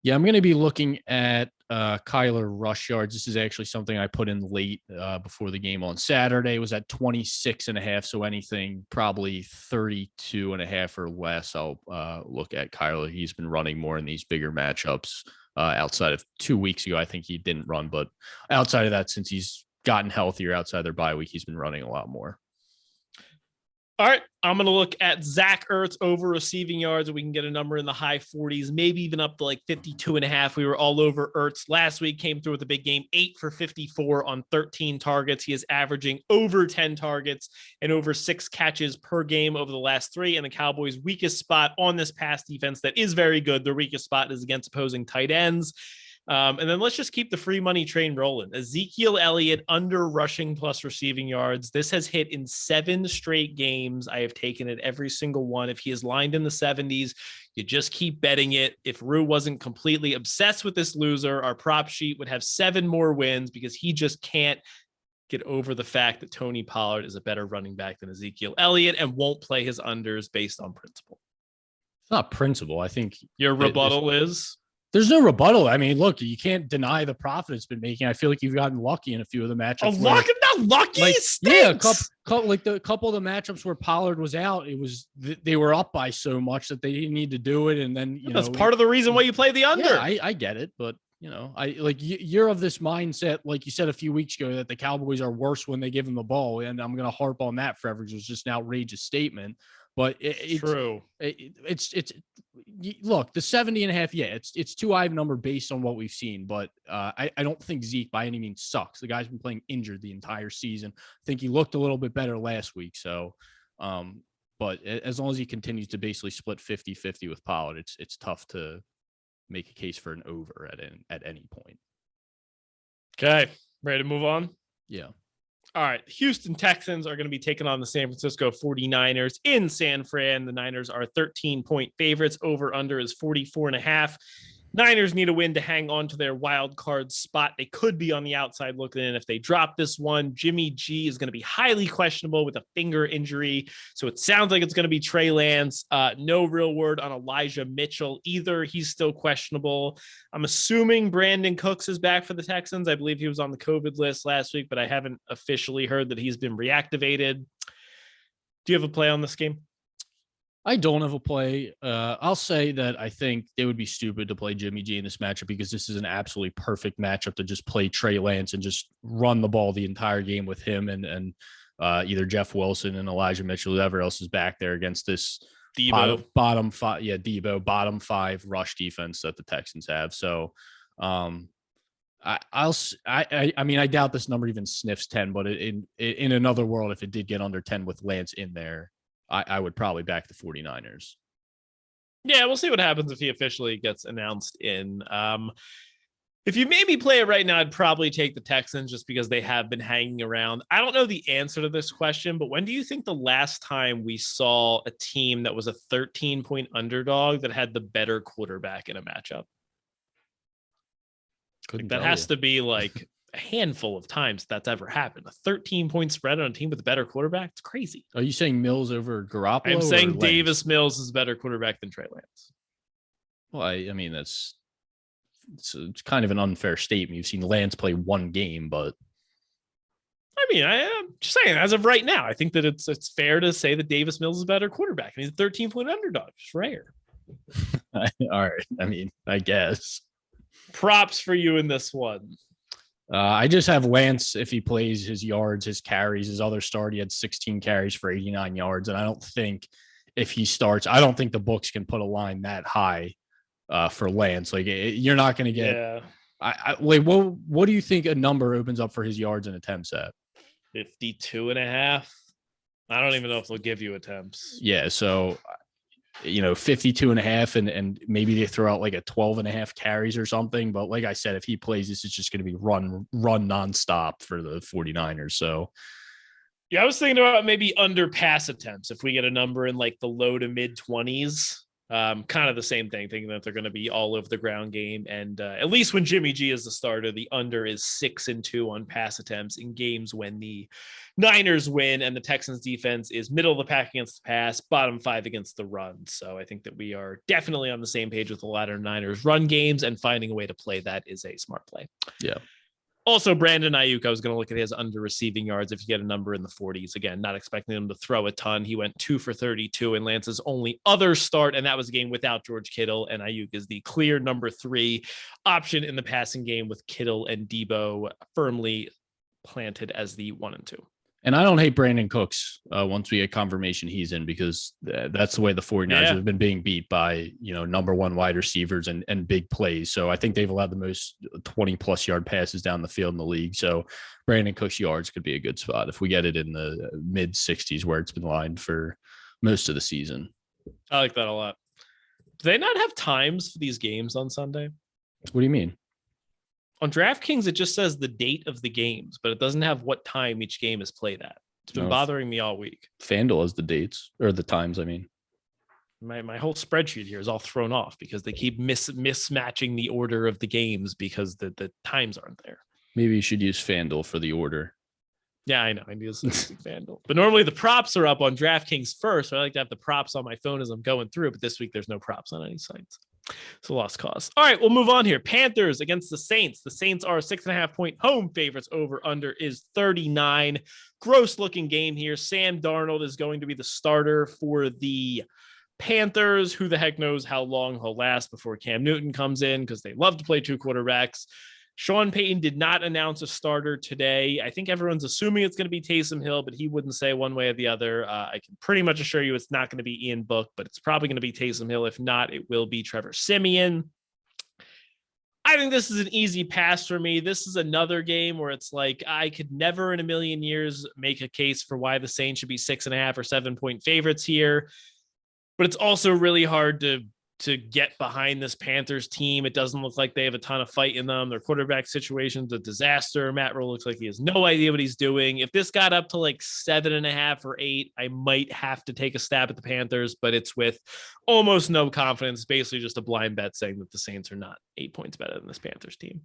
Yeah, I'm going to be looking at Kyler rush yards. This is actually something I put in late before the game on Saturday. It was at 26.5, so anything probably 32.5 or less. I'll look at Kyler. He's been running more in these bigger matchups outside of 2 weeks ago. I think he didn't run, but outside of that, since he's gotten healthier outside their bye week, he's been running a lot more. All right, I'm going to look at Zach Ertz over receiving yards. We can get a number in the high 40s, maybe even up to like 52.5. We were all over Ertz last week, came through with a big game, 8 for 54 on 13 targets. He is averaging over 10 targets and over 6 catches per game over the last 3. And the Cowboys' weakest spot on this pass defense that is very good, their weakest spot is against opposing tight ends. And then let's just keep the free money train rolling. Ezekiel Elliott under rushing plus receiving yards. This has hit in 7 straight games. I have taken it every single one. If he is lined in the 70s, you just keep betting it. If Rue wasn't completely obsessed with this loser, our prop sheet would have 7 more wins because he just can't get over the fact that Tony Pollard is a better running back than Ezekiel Elliott and won't play his unders based on principle. It's not principle. I think Your rebuttal is? There's no rebuttal. I mean, look, you can't deny the profit it's been making. I feel like you've gotten lucky in a few of the matchups. Not lucky. Like, yeah, a couple of the matchups where Pollard was out, it was they were up by so much that they didn't need to do it. And then that's part of the reason why you play the under. Yeah, I get it, but you're of this mindset, like you said a few weeks ago, that the Cowboys are worse when they give them the ball, and I'm going to harp on that forever because it's just an outrageous statement. But it's true. Look, the 70.5. Yeah, it's too high of a number based on what we've seen. But I don't think Zeke by any means sucks. The guy's been playing injured the entire season. I think he looked a little bit better last week. So, but as long as he continues to basically split 50-50 with Pollard, it's tough to make a case for an over at any point. Okay, ready to move on? Yeah. All right, Houston Texans are going to be taking on the San Francisco 49ers in San Fran. The Niners are 13-point favorites. Over under is 44.5. Niners need a win to hang on to their wild card spot. They could be on the outside looking in if they drop this one. Jimmy G is going to be highly questionable with a finger injury. So it sounds like it's going to be Trey Lance. No real word on Elijah Mitchell either. He's still questionable. I'm assuming Brandon Cooks is back for the Texans. I believe he was on the COVID list last week, but I haven't officially heard that he's been reactivated. Do you have a play on this game? I don't have a play. I'll say that I think they would be stupid to play Jimmy G in this matchup because this is an absolutely perfect matchup to just play Trey Lance and just run the ball the entire game with him and either Jeff Wilson and Elijah Mitchell, whoever else is back there against this bottom five. Yeah, Debo, bottom five rush defense that the Texans have. So I mean, I doubt this number even sniffs 10, but in another world, if it did get under 10 with Lance in there, I would probably back the 49ers. Yeah, we'll see what happens if he officially gets announced in. If you made me play it right now, I'd probably take the Texans just because they have been hanging around. I don't know the answer to this question, but when do you think the last time we saw a team that was a 13-point underdog that had the better quarterback in a matchup? That has to be like a handful of times that's ever happened. A 13-point spread on a team with a better quarterback. It's crazy. Are you saying Mills over Garoppolo? I'm saying Davis Mills is a better quarterback than Trey Lance. Well, I mean, it's kind of an unfair statement. You've seen Lance play one game, but I mean, I'm just saying, as of right now, I think that it's fair to say that Davis Mills is a better quarterback. I mean, he's a 13-point underdog. It's rare. All right. I mean, I guess. Props for you in this one. I just have Lance, if he plays, his yards, his carries, his other start, he had 16 carries for 89 yards. And I don't think if he starts, I don't think the books can put a line that high for Lance. Like, you're not going to get. Yeah. What do you think a number opens up for his yards and attempts at? 52.5. I don't even know if they'll give you attempts. Yeah. So, 52.5 and maybe they throw out like a 12.5 carries or something. But like I said, if he plays, this is just going to be run nonstop for the 49ers. So yeah, I was thinking about maybe under pass attempts. If we get a number in like the low to mid 20s, kind of the same thing, thinking that they're going to be all over the ground game. And at least when Jimmy G is the starter, the under is 6-2 on pass attempts in games when the Niners win and the Texans defense is middle of the pack against the pass, bottom 5 against the run. So I think that we are definitely on the same page with a lot of Niners run games, and finding a way to play that is a smart play. Yeah. Also, Brandon Ayuk, I was going to look at his under receiving yards. If you get a number in the 40s, again, not expecting him to throw a ton. He went 2 for 32 in Lance's only other start, and that was a game without George Kittle. And Ayuk is the clear number 3 option in the passing game with Kittle and Debo firmly planted as the 1 and 2. And I don't hate Brandon Cooks once we get confirmation he's in, because that's the way the 49ers have been being beat by, number 1 wide receivers and big plays. So I think they've allowed the most 20+ yard passes down the field in the league. So Brandon Cooks yards could be a good spot if we get it in the mid 60s where it's been lined for most of the season. I like that a lot. Do they not have times for these games on Sunday? What do you mean? On DraftKings, it just says the date of the games, but it doesn't have what time each game is played at. It's been bothering me all week. FanDuel has the dates or the times. I mean, my whole spreadsheet here is all thrown off because they keep mismatching the order of the games because the times aren't there. Maybe you should use FanDuel for the order. Yeah, I know. I need to FanDuel. But normally the props are up on DraftKings first. So I like to have the props on my phone as I'm going through. But this week there's no props on any sites. It's a lost cause. All right, we'll move on here. Panthers against the Saints. The Saints are 6.5-point home favorites. Over under is 39. Gross looking game here. Sam Darnold is going to be the starter for the Panthers. Who the heck knows how long he'll last before Cam Newton comes in, because they love to play two quarterbacks. Sean Payton did not announce a starter today. I think everyone's assuming it's going to be Taysom Hill, but he wouldn't say one way or the other. I can pretty much assure you it's not going to be Ian Book, but it's probably going to be Taysom Hill. If not, it will be Trevor Siemian. I think this is an easy pass for me. This is another game where it's like I could never in a million years make a case for why the Saints should be 6.5 or 7-point favorites here. But it's also really hard to get behind this Panthers team. It doesn't look like they have a ton of fight in them. Their quarterback situation's a disaster. Matt Rule looks like he has no idea what he's doing. If this got up to like 7.5 or 8, I might have to take a stab at the Panthers, but it's with almost no confidence. Basically just a blind bet saying that the Saints are not 8 points better than this Panthers team.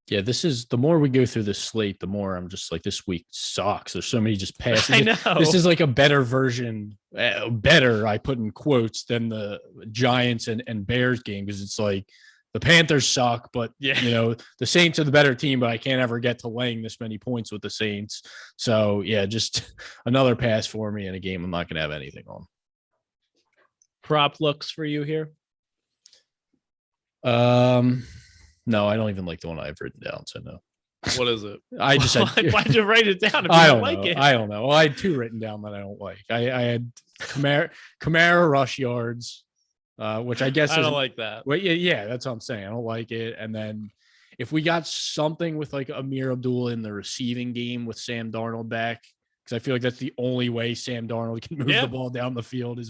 Yeah, this is the more we go through this slate, the more I'm just like, this week sucks. There's so many just passes. I know. This is like a better version, better, I put in quotes, than the Giants and Bears game, because it's like the Panthers suck, but the Saints are the better team, but I can't ever get to laying this many points with the Saints. So yeah, just another pass for me in a game I'm not going to have anything on. Prop looks for you here? No, I don't even like the one I've written down. So no. What is it? I just said, why'd you write it down if you I don't don't like know. it? I don't know. Well, I had 2 written down that I don't like. I had Kamara rush yards, which I guess I don't like that. Well, yeah, that's what I'm saying. I don't like it. And then if we got something with like Amir Abdullah in the receiving game with Sam Darnold back, because I feel like that's the only way Sam Darnold can move the ball down the field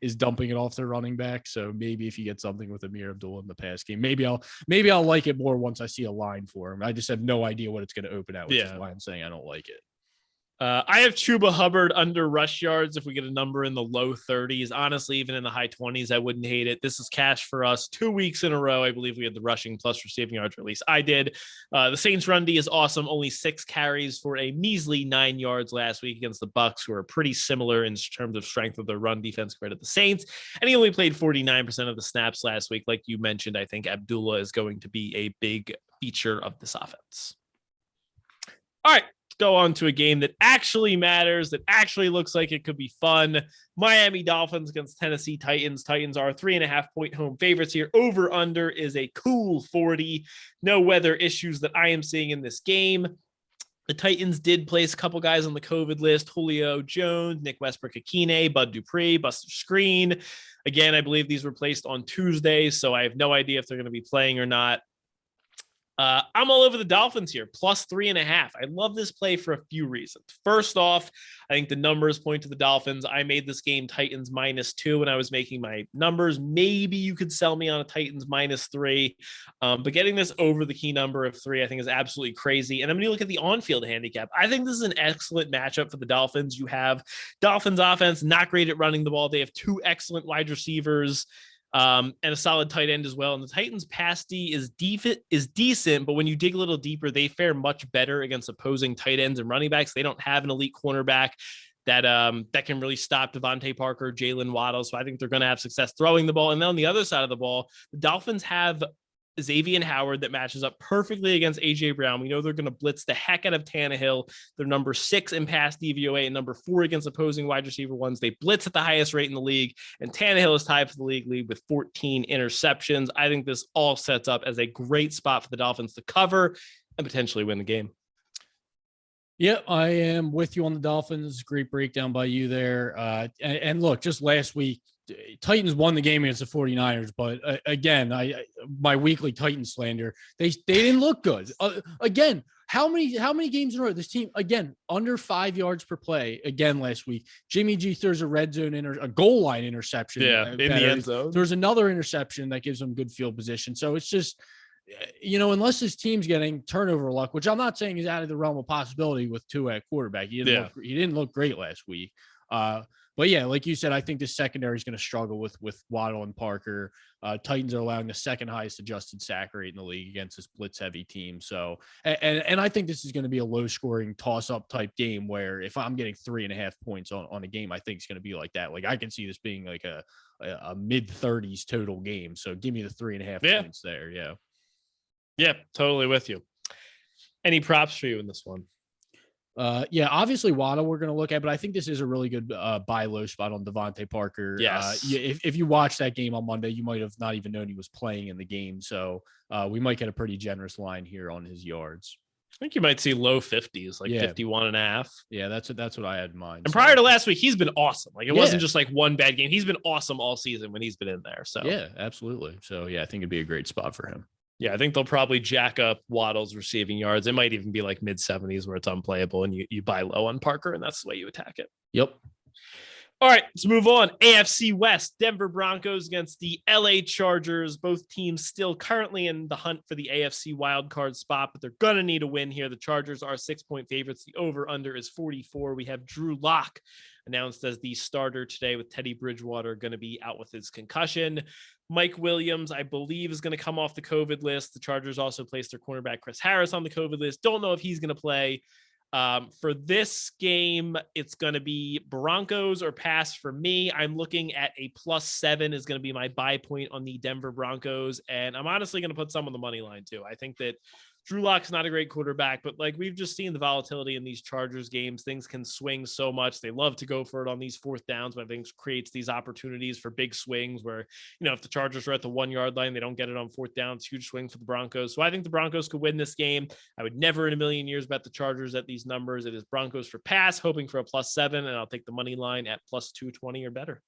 is dumping it off their running back. So maybe if you get something with Amir Abdullah in the pass game, maybe I'll like it more once I see a line for him. I just have no idea what it's going to open out, which is why I'm saying I don't like it. I have Chuba Hubbard under rush yards. If we get a number in the low 30s, honestly, even in the high 20s, I wouldn't hate it. This is cash for us 2 weeks in a row. I believe we had the rushing plus receiving yards, or at least I did. The Saints run D is awesome. Only 6 carries for a measly 9 yards last week against the Bucs, who are pretty similar in terms of strength of their run defense compared to the Saints. And he only played 49% of the snaps last week. Like you mentioned, I think Abdullah is going to be a big feature of this offense. All right. Go on to a game that actually matters, that actually looks like it could be fun. Miami Dolphins against Tennessee Titans. Titans are 3.5-point home favorites here. Over under is a cool 40. No weather issues that I am seeing in this game. The Titans did place a couple guys on the COVID list: Julio Jones, Nick Westbrook-Akine, Bud Dupree, Buster Screen. Again, I believe these were placed on Tuesday, so I have no idea if they're going to be playing or not. I'm all over the Dolphins here, plus 3.5. I love this play for a few reasons. First off, I think the numbers point to the Dolphins. I made this game Titans -2 when I was making my numbers. Maybe you could sell me on a Titans -3, but getting this over the key number of 3, I think, is absolutely crazy. And I'm going to look at the on-field handicap. I think this is an excellent matchup for the Dolphins. You have Dolphins offense, not great at running the ball. They have 2 excellent wide receivers, and a solid tight end as well. And the Titans pass D is decent, but when you dig a little deeper, they fare much better against opposing tight ends and running backs. They don't have an elite cornerback that can really stop Devonta Parker, Jalen Waddle. So I think they're going to have success throwing the ball. And then on the other side of the ball, the Dolphins have Xavier Howard that matches up perfectly against AJ Brown. We know they're going to blitz the heck out of Tannehill. They're number 6 in pass DVOA and number 4 against opposing wide receiver ones. They blitz at the highest rate in the league, and Tannehill is tied for the league lead with 14 interceptions. I think this all sets up as a great spot for the Dolphins to cover and potentially win the game. Yeah, I am with you on the Dolphins. Great breakdown by you there. And look, just last week, Titans won the game against the 49ers, but again, my weekly Titans slander, they didn't look good. Again, how many games in a row? This team, again, under 5 yards per play again last week. Jimmy G throws a red zone a goal line interception. In the end zone. There's another interception that gives them good field position. So it's just, unless this team's getting turnover luck, which I'm not saying is out of the realm of possibility with Tua at quarterback. He didn't look great last week. But yeah, like you said, I think the secondary is going to struggle with Waddle and Parker. Titans are allowing the second highest adjusted sack rate in the league against this blitz heavy team. So, and I think this is going to be a low scoring toss up type game where if I'm getting 3.5 points on a game, I think it's going to be like that. Like I can see this being like a mid 30s total game. So give me the 3.5 points there. Yeah. Yeah, totally with you. Any props for you in this one? Yeah, obviously Waddle we're going to look at, but I think this is a really good buy low spot on Devonta Parker. Yes. If you watch that game on Monday, you might have not even known he was playing in the game. So we might get a pretty generous line here on his yards. I think you might see low 50s, like 51.5. Yeah, that's what I had in mind. And prior to last week, he's been awesome. Like it wasn't just like one bad game. He's been awesome all season when he's been in there. So yeah, absolutely. So yeah, I think it'd be a great spot for him. Yeah, I think they'll probably jack up Waddle's receiving yards. It might even be like mid 70s where it's unplayable and you buy low on Parker and that's the way you attack it. Yep. All right, let's move on. AFC West, Denver Broncos against the LA Chargers. Both teams still currently in the hunt for the AFC wildcard spot, but they're going to need a win here. The Chargers are 6-point favorites. The over-under is 44. We have Drew Lock announced as the starter today with Teddy Bridgewater going to be out with his concussion. Mike Williams, I believe, is going to come off the COVID list. The Chargers also placed their cornerback Chris Harris on the COVID list. Don't know if he's going to play. For this game, it's going to be Broncos or pass for me. I'm looking at a +7 is going to be my buy point on the Denver Broncos. And I'm honestly going to put some on the money line too. I think that Drew Lock's not a great quarterback, but like we've just seen the volatility in these Chargers games. Things can swing so much. They love to go for it on these fourth downs, but I think creates these opportunities for big swings where, you know, if the Chargers are at the 1 yard line, they don't get it on fourth down. It's a huge swing for the Broncos. So I think the Broncos could win this game. I would never in a million years bet the Chargers at these numbers. It is Broncos for pass, hoping for a +7, and I'll take the money line at +220 or better.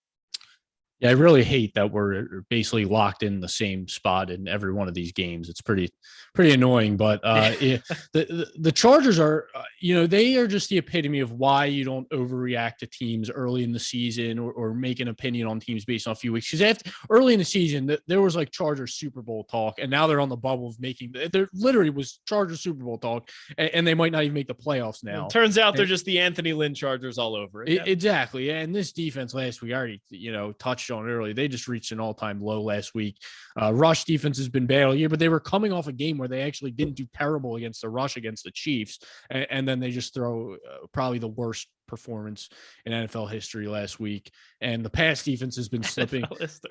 Yeah, I really hate that we're basically locked in the same spot in every one of these games. It's pretty annoying, but the Chargers are, they are just the epitome of why you don't overreact to teams early in the season or make an opinion on teams based on a few weeks. Because early in the season, there was like Chargers Super Bowl talk, and now they're on the bubble of there literally was Chargers Super Bowl talk, and they might not even make the playoffs now. It turns out they're just the Anthony Lynn Chargers all over it. Exactly. And this defense last week, I already, touched on early. They just reached an all-time low last week. Rush defense has been bad all year, but they were coming off a game where they actually didn't do terrible against the rush against the Chiefs, and then they just throw probably the worst performance in NFL history last week. And the pass defense has been slipping.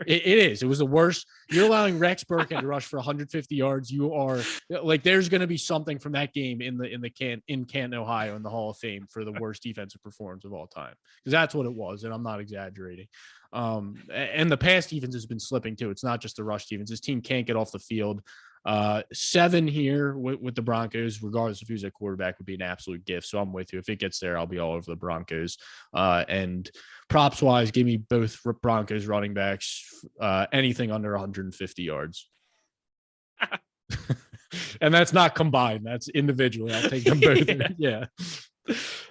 It is. It was the worst. You're allowing Rex Burkhead to rush for 150 yards. You are like, there's going to be something from that game in Canton, Ohio, in the Hall of Fame for the worst defensive performance of all time, because that's what it was, and I'm not exaggerating. And the pass defense has been slipping too. It's not just the rush defense. This team can't get off the field. 7 here with the Broncos, regardless of who's at quarterback, would be an absolute gift. So I'm with you. If it gets there, I'll be all over the Broncos. And props wise, give me both Broncos running backs, anything under 150 yards. And that's not combined. That's individually. I'll take them both. Yeah.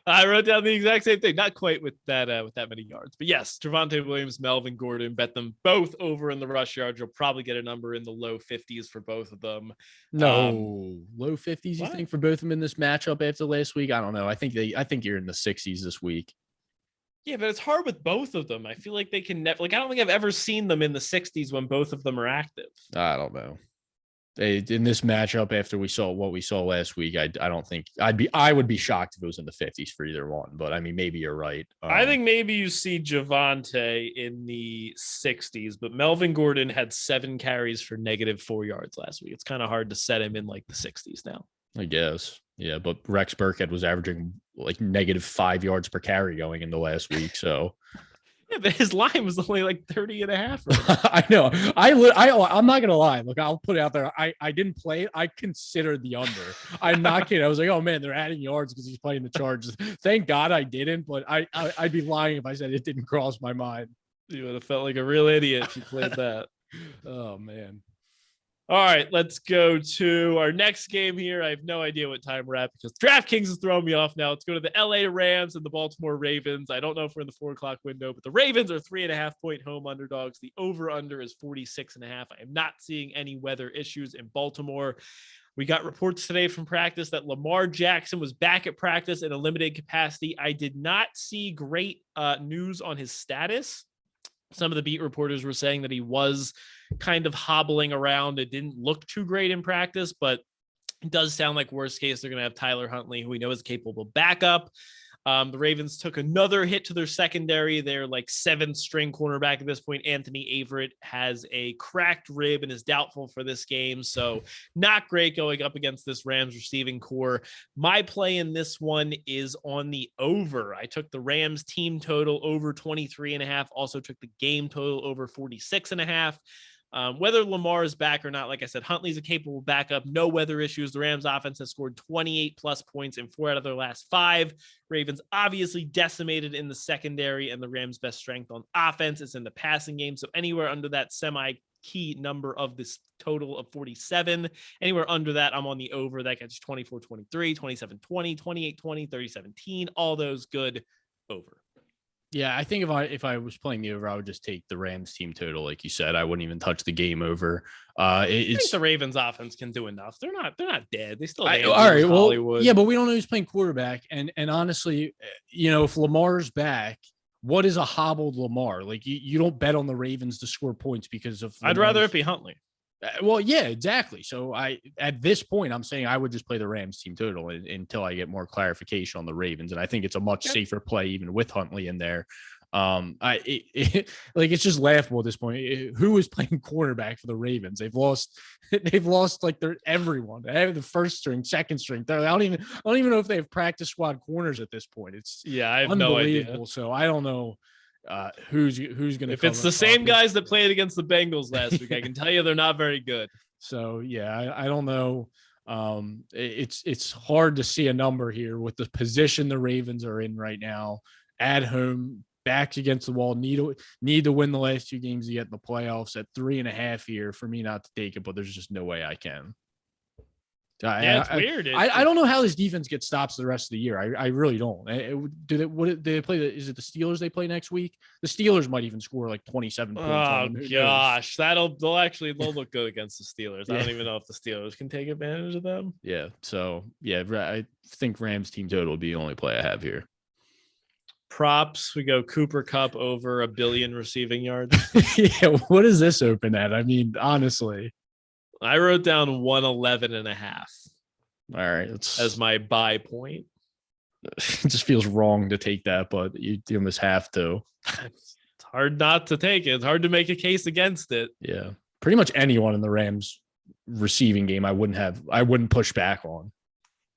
I wrote down the exact same thing. Not quite with that many yards, but yes, Javonte Williams, Melvin Gordon, bet them both over in the rush yards. You'll probably get a number in the low 50s for both of them. No, low 50s. You think for both of them in this matchup after last week? I don't know. I think you're in the 60s this week. Yeah, but it's hard with both of them. I feel like they can never. I don't think I've ever seen them in the 60s when both of them are active. I don't know. In this matchup, after we saw what we saw last week, I don't think I would be shocked if it was in the 50s for either one. But I mean, maybe you're right. I think maybe you see Javonte in the 60s, but Melvin Gordon had 7 carries for -4 yards last week. It's kind of hard to set him in like the 60s now. I guess. Yeah, but Rex Burkhead was averaging like -5 yards per carry going into last week. So. Yeah, but his line was only like 30.5. I know. I'm not gonna lie. Look, I'll put it out there. I didn't play it. I considered the under. I'm not kidding. I was like, oh man, they're adding yards because he's playing the Chargers. Thank God I didn't. But I'd be lying if I said it didn't cross my mind. You would have felt like a real idiot if you played that. Oh man. All right, let's go to our next game here. I have no idea what time we're at because DraftKings is throwing me off now. Let's go to the LA Rams and the Baltimore Ravens. I don't know if we're in the 4 o'clock window, but the Ravens are 3.5-point home underdogs. The over-under is 46.5. I am not seeing any weather issues in Baltimore. We got reports today from practice that Lamar Jackson was back at practice in a limited capacity. I did not see great news on his status. Some of the beat reporters were saying that he was kind of hobbling around. It didn't look too great in practice, but it does sound like worst case, they're going to have Tyler Huntley, who we know is a capable backup. The Ravens took another hit to their secondary. They're like 7th string cornerback at this point. Anthony Averett has a cracked rib and is doubtful for this game. So not great going up against this Rams receiving core. My play in this one is on the over. I took the Rams team total over 23.5. Also took the game total over 46.5. Whether Lamar is back or not, like I said, Huntley's a capable backup. No weather issues. The Rams offense has scored 28 plus points in 4 out of their last 5. Ravens obviously decimated in the secondary, and the Rams' best strength on offense is in the passing game. So anywhere under that semi-key number of this total of 47, anywhere under that, I'm on the over. That gets 24-23, 27-20, 28-20, 30-17, all those good over. Yeah, I think if I was playing the over, I would just take the Rams team total, like you said. I wouldn't even touch the game over. I think the Ravens offense can do enough. They're not dead. They still all right. Well, yeah, but we don't know who's playing quarterback. And honestly, if Lamar's back, what is a hobbled Lamar? Like you don't bet on the Ravens to score points because of. I'd rather it be Huntley. Well, yeah, exactly. So at this point, I'm saying I would just play the Rams team total until I get more clarification on the Ravens. And I think it's a much safer play, even with Huntley in there. It's just laughable at this point. Who is playing quarterback for the Ravens? They've lost like everyone. They have the first string, second string. I don't even know if they have practice squad corners at this point. I have no idea. So I don't know. Who's going to? If it's the same guys that played against the Bengals last week, I can tell you they're not very good. So yeah, I don't know. It's hard to see a number here with the position the Ravens are in right now. At home, backs against the wall, need to win the last 2 games to get in the playoffs. At 3.5 here, for me not to take it, but there's just no way I can. It's weird. I don't know how this defense gets stops the rest of the year. I really don't. Do they play? Is it the Steelers they play next week? The Steelers might even score like 27 points. Oh gosh, they'll look good against the Steelers. Yeah. I don't even know if the Steelers can take advantage of them. Yeah. So yeah, I think Rams team total would be the only play I have here. Props. We go Cooper Kupp over 1 billion receiving yards. Yeah. What does this open at? I mean, honestly. I wrote down 111.5. All right. As my buy point. It just feels wrong to take that, but you almost have to. It's hard not to take it. It's hard to make a case against it. Yeah. Pretty much anyone in the Rams receiving game I wouldn't push back on.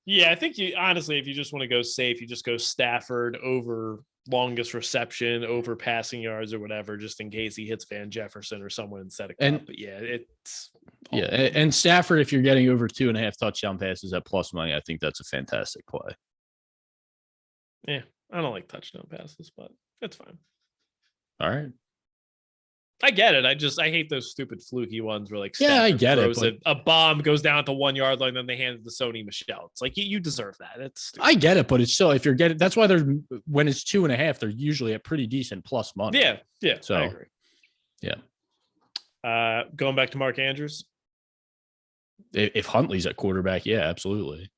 Yeah, I think honestly, if you just want to go safe, you just go Stafford over longest reception, over passing yards or whatever, just in case he hits Van Jefferson or someone instead of Kupp. But yeah, and Stafford, if you're getting over 2.5 touchdown passes at plus money, I think that's a fantastic play. Yeah, I don't like touchdown passes, but that's fine. All right. I get it. I hate those stupid fluky ones where like Stafford I get throws it. A bomb goes down at the 1 yard line, then they hand it to Sony Michel. It's like you deserve that. It's stupid. I get it, but it's still if you're getting that's why when it's 2.5, they're usually at pretty decent plus money. Yeah. So I agree. Yeah. Going back to Mark Andrews. If Huntley's at quarterback, yeah, absolutely.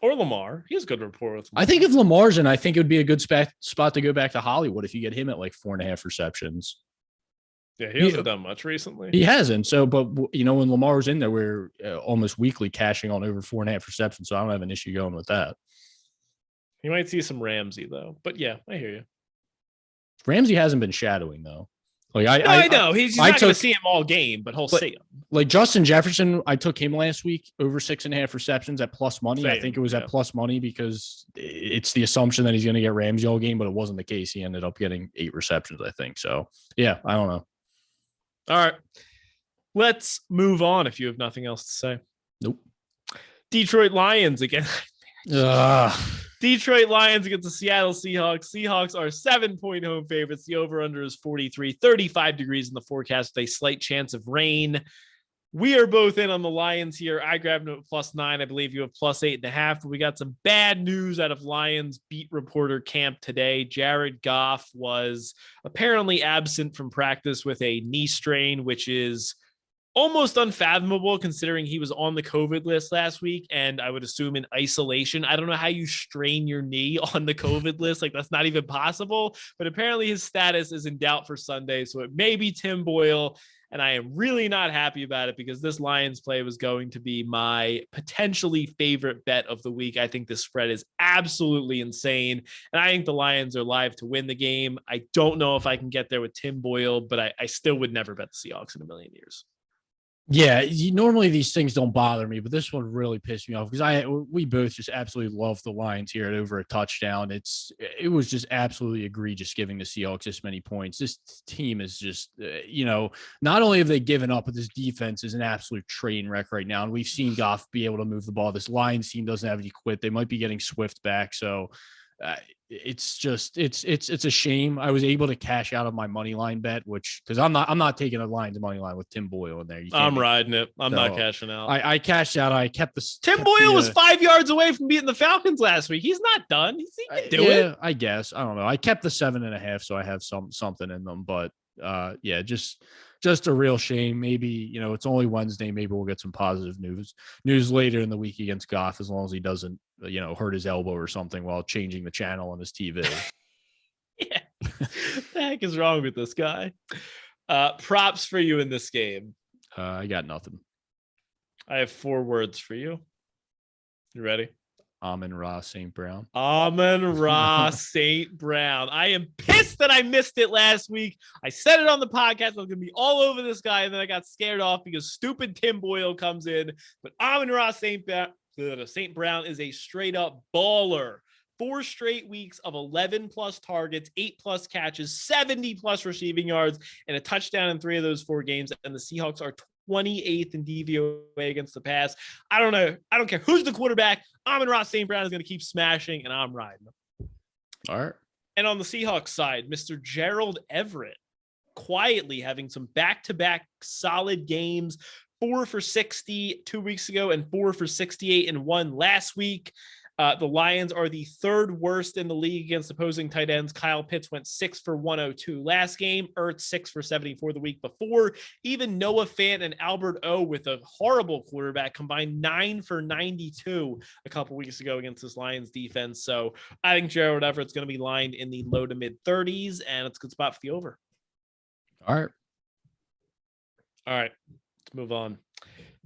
Or Lamar. He has good rapport with Lamar. I think if Lamar's in, I think it would be a good spot to go back to Hollywood if you get him at like 4.5 receptions. Yeah, he hasn't done much recently. He hasn't. So, but when Lamar was in there, we're almost weekly cashing on over 4.5 receptions. So I don't have an issue going with that. You might see some Ramsey though, but yeah, I hear you. Ramsey hasn't been shadowing though. Like I know he's not going to see him all game, but he'll see him. Like Justin Jefferson, I took him last week over 6.5 receptions at plus money. Same, I think it was at plus money because it's the assumption that he's going to get Ramsey all game, but it wasn't the case. He ended up getting 8 receptions, I think. So yeah, I don't know. All right, let's move on. If you have nothing else to say, nope. Detroit Lions again. Detroit Lions against the Seattle Seahawks. Seahawks are 7-point home favorites. The over-under is 43, 35 degrees in the forecast with a slight chance of rain. We are both in on the Lions here. I grabbed them at +9. I believe you have +8.5. But we got some bad news out of Lions beat reporter camp today. Jared Goff was apparently absent from practice with a knee strain, which is almost unfathomable considering he was on the COVID list last week and I would assume in isolation. I don't know how you strain your knee on the COVID list. Like that's not even possible, but apparently his status is in doubt for Sunday. So it may be Tim Boyle. And I am really not happy about it because this Lions play was going to be my potentially favorite bet of the week. I think the spread is absolutely insane. And I think the Lions are live to win the game. I don't know if I can get there with Tim Boyle, but I still would never bet the Seahawks in a million years. Yeah, normally these things don't bother me, but this one really pissed me off because we both just absolutely love the Lions here at over a touchdown. It was just absolutely egregious giving the Seahawks this many points. This team is just, not only have they given up, but this defense is an absolute train wreck right now. And we've seen Goff be able to move the ball. This Lions team doesn't have any quit. They might be getting Swift back, so. It's a shame. I was able to cash out of my money line bet, because I'm not taking a Lions money line with Tim Boyle in there. I'm riding it. I'm not cashing out. I cashed out. I kept the Tim Boyle was 5 yards away from beating the Falcons last week. He's not done. He can do it. I guess. I don't know. I kept the 7.5, so I have something in them. But just a real shame. Maybe it's only Wednesday. Maybe we'll get some positive news later in the week against Goff, as long as he doesn't hurt his elbow or something while changing the channel on his TV. Yeah, what the heck is wrong with this guy? Props for you in this game. I got nothing. I have 4 words for you. You ready? Amon-Ra St. Brown. Amon-Ra St. Brown. I am pissed that I missed it last week. I said it on the podcast. I was going to be all over this guy, and then I got scared off because stupid Tim Boyle comes in. But Amon-Ra St. Brown is a straight-up baller. 4 straight weeks of 11-plus targets, 8-plus catches, 70-plus receiving yards, and a touchdown in 3 of those 4 games. And the Seahawks are 28th in DVOA against the pass. I don't know. I don't care who's the quarterback. Amon-Ra St. Brown is going to keep smashing, and I'm riding him. All right. And on the Seahawks side, Mr. Gerald Everett quietly having some back-to-back solid games. 4 for 60 2 weeks ago and 4 for 68 and 1 last week. The Lions are the 3rd worst in the league against opposing tight ends. Kyle Pitts went 6 for 102 last game. Ertz 6 for 74 the week before. Even Noah Fant and Albert O with a horrible quarterback combined 9 for 92 a couple weeks ago against this Lions defense. So I think Gerald Everett's going to be lined in the low to mid 30s, and it's a good spot for the over. All right. Let's move on.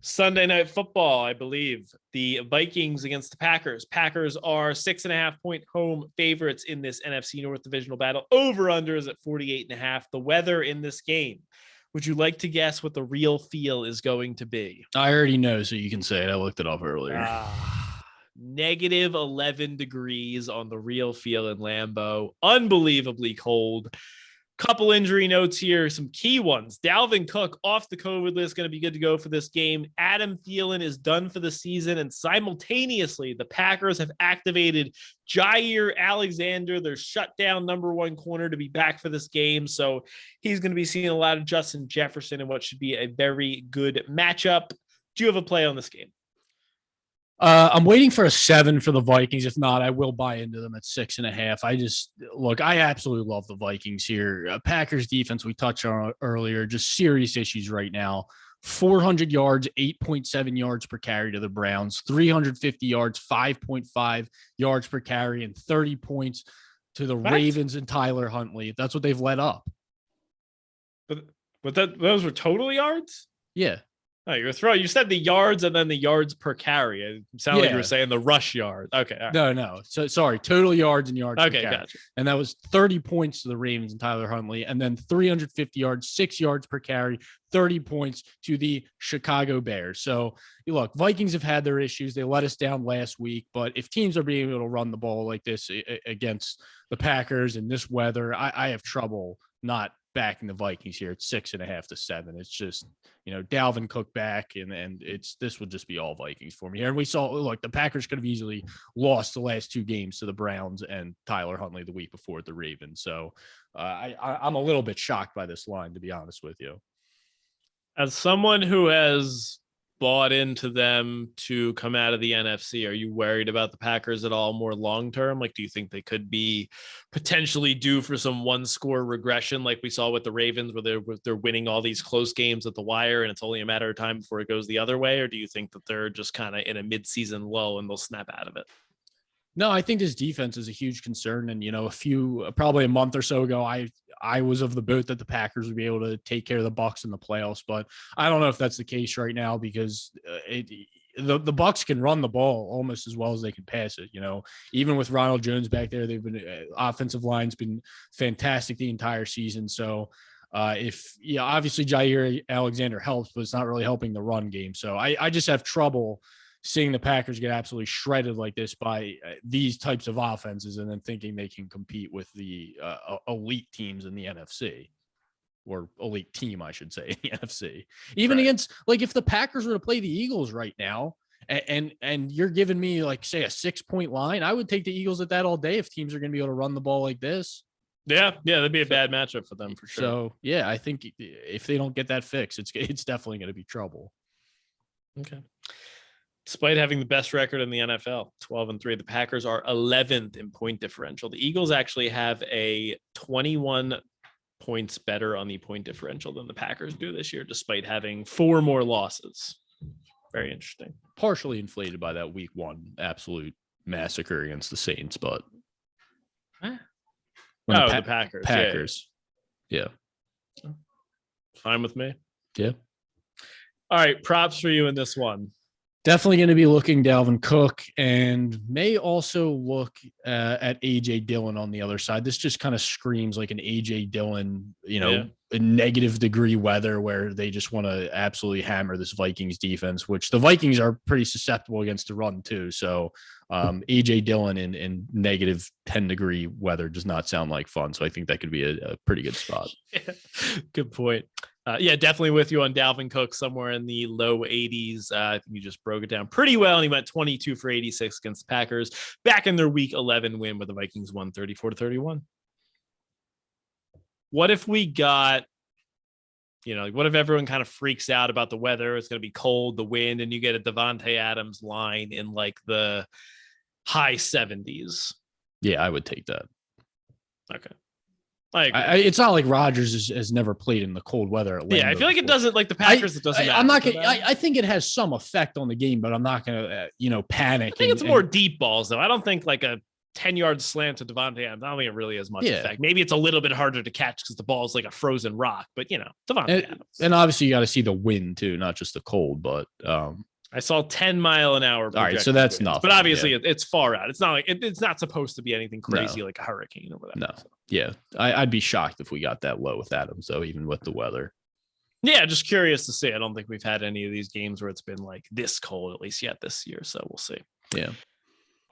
Sunday Night Football, I believe. The Vikings against the Packers. Packers are 6.5-point home favorites in this NFC North divisional battle. Over-under is at 48.5. The weather in this game. Would you like to guess what the real feel is going to be? I already know, so you can say it. I looked it up earlier. Negative 11 degrees on the real feel in Lambeau. Unbelievably cold. Couple injury notes here, some key ones. Dalvin Cook off the COVID list, going to be good to go for this game. Adam Thielen is done for the season, and simultaneously, the Packers have activated Jair Alexander, their shutdown number 1 corner, to be back for this game. So he's going to be seeing a lot of Justin Jefferson in what should be a very good matchup. Do you have a play on this game? I'm waiting for a 7 for the Vikings. If not, I will buy into them at 6.5. I absolutely love the Vikings here. Packers defense, we touched on earlier, just serious issues right now. 400 yards, 8.7 yards per carry to the Browns, 350 yards, 5.5 yards per carry, and 30 points to the Ravens and Tyler Huntley. That's what they've let up. But those were total yards? Yeah. Oh, you're throwing. You said the yards and then the yards per carry. It sounded like you were saying the rush yards. Okay. Right. No. So sorry, total yards and yards. Okay, gotcha. And that was 30 points to the Ravens and Tyler Huntley, and then 350 yards, 6 yards per carry, 30 points to the Chicago Bears. So look, Vikings have had their issues. They let us down last week, but if teams are being able to run the ball like this against the Packers in this weather, I have trouble not backing the Vikings here at 6.5 to 7. It's just, Dalvin Cook back, and this would just be all Vikings for me here. And we saw, the Packers could have easily lost the last 2 games to the Browns and Tyler Huntley the week before at the Ravens. So I'm a little bit shocked by this line, to be honest with you. As someone who has bought into them to come out of the NFC. Are you worried about the Packers at all more long-term? Like, do you think they could be potentially due for some one-score regression like we saw with the Ravens where they're winning all these close games at the wire and it's only a matter of time before it goes the other way? Or do you think that they're just kind of in a mid-season lull and they'll snap out of it? No, I think this defense is a huge concern. And, probably a month or so ago, I was of the boat that the Packers would be able to take care of the Bucs in the playoffs, but I don't know if that's the case right now because the Bucs can run the ball almost as well as they can pass it. Even with Ronald Jones back there, they've been offensive line's been fantastic the entire season. So obviously Jair Alexander helps, but it's not really helping the run game. So I just have trouble seeing the Packers get absolutely shredded like this by these types of offenses and then thinking they can compete with the elite teams in the NFC or elite team, I should say, in the NFC. Even against, like, if the Packers were to play the Eagles right now and you're giving me, like, say, a 6-point line, I would take the Eagles at that all day if teams are going to be able to run the ball like this. Yeah, that'd be a bad matchup for them for sure. So, yeah, I think if they don't get that fixed, it's definitely going to be trouble. Okay. Despite having the best record in the NFL, 12-3, the Packers are 11th in point differential. The Eagles actually have a 21 points better on the point differential than the Packers do this year, despite having 4 more losses. Very interesting. Partially inflated by that week 1 absolute massacre against the Saints, but the Packers. Packers. Yeah. Fine with me. Yeah. All right. Props for you in this one. Definitely going to be looking Dalvin Cook and may also look at A.J. Dillon on the other side. This just kind of screams like an A.J. Dillon, a negative degree weather where they just want to absolutely hammer this Vikings defense, which the Vikings are pretty susceptible against the run too. So A.J. Dillon in negative 10-degree weather does not sound like fun. So I think that could be a pretty good spot. Good point. Definitely with you on Dalvin Cook somewhere in the low 80s. I think you just broke it down pretty well. And he went 22 for 86 against the Packers back in their week 11 win where the Vikings won 34-31. What if we got, what if everyone kind of freaks out about the weather? It's going to be cold, the wind, and you get a Devonta Adams line in like the high 70s. Yeah, I would take that. Okay. It's not like Rodgers has never played in the cold weather. At I feel like it doesn't, like the Packers. It doesn't matter. I'm not gonna. I think it has some effect on the game, but I'm not gonna, panic. I think it's more deep balls, though. I don't think like a 10-yard slant to Devonta Adams. I don't think it really has much effect. Maybe it's a little bit harder to catch because the ball is like a frozen rock. But Devonta Adams. And obviously, you got to see the wind too, not just the cold. But I saw 10-mile-an-hour. All right, so that's winds, nothing. But obviously, it's far out. It's not like it's not supposed to be anything crazy like a hurricane or whatever. No, yeah, I'd be shocked if we got that low with Adams, though, even with the weather. Yeah, just curious to see. I don't think we've had any of these games where it's been like this cold, at least yet this year. So we'll see. Yeah.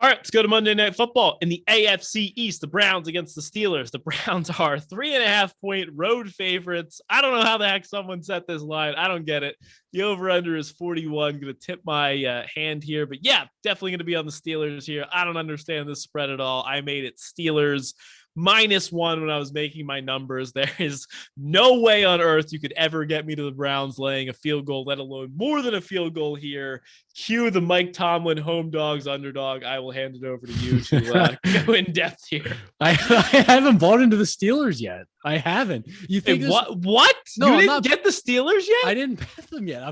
All right, let's go to Monday Night Football. In the AFC East, the Browns against the Steelers. The Browns are 3.5-point road favorites. I don't know how the heck someone set this line. I don't get it. The over-under is 41. Going to tip my hand here. But yeah, definitely going to be on the Steelers here. I don't understand this spread at all. I made it Steelers -1 when I was making my numbers. There is no way on earth you could ever get me to the Browns laying a field goal, let alone more than a field goal here. Cue the Mike Tomlin home dogs underdog. I will hand it over to you to go in depth here. I haven't bought into the Steelers yet. I haven't. You think what? No, you didn't get the Steelers yet? I didn't bet them yet.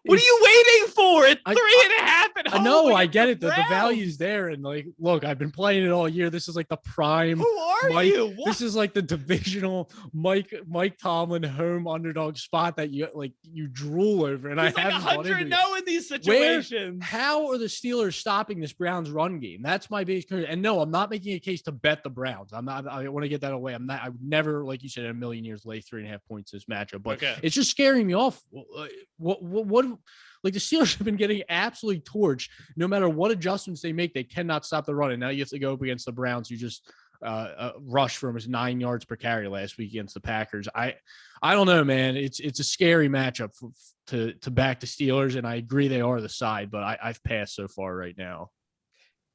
What are you waiting for? It's 3.5 at home. No, I get it. The value's there. And like, look, I've been playing it all year. This is like the prime. Who are you? What? This is like the divisional Mike Tomlin home underdog spot that you drool over. And He's I haven't 100-0 in these situations. How are the Steelers stopping this Browns run game? That's my biggest concern. And no, I'm not making a case to bet the Browns. I want to get that away. I would never, like you said, in a million years lay 3.5 points this matchup. But It's just scaring me off. What like the Steelers have been getting absolutely torched. No matter what adjustments they make, they cannot stop the run. And now you have to go up against the Browns, who just rushed for almost 9 yards per carry last week against the Packers. I don't know, man. It's a scary matchup to back the Steelers, and I agree they are the side, but I've passed so far right now.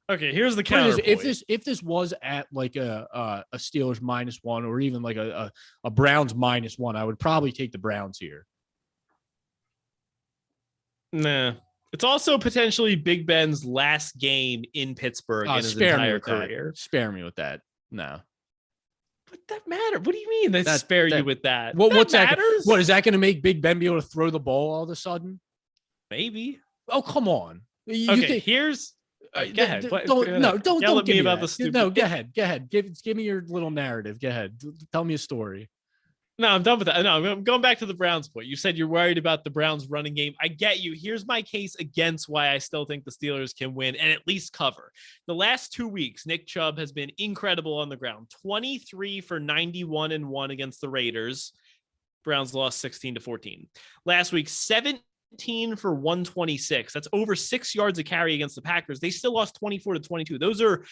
Okay, here's the counter. If this was at like a Steelers -1 or even like a Browns -1, I would probably take the Browns here. Nah. It's also potentially Big Ben's last game in Pittsburgh in his entire career. Spare me with that. No. But that matter. What do you mean that spare you with that? What's matters? What is that going to make Big Ben be able to throw the ball all of a sudden? Maybe. Oh, come on. Here's. Go ahead. Don't yell at me about the stupid. No, go ahead. Give me your little narrative. Go ahead. Tell me a story. No, I'm done with that. No, I'm going back to the Browns point. You said you're worried about the Browns running game. I get you. Here's my case against why I still think the Steelers can win and at least cover. The last 2 weeks, Nick Chubb has been incredible on the ground. 23 for 91-1 against the Raiders. Browns lost 16-14. Last week, 17 for 126. That's over 6 yards a carry against the Packers. They still lost 24-22. Those are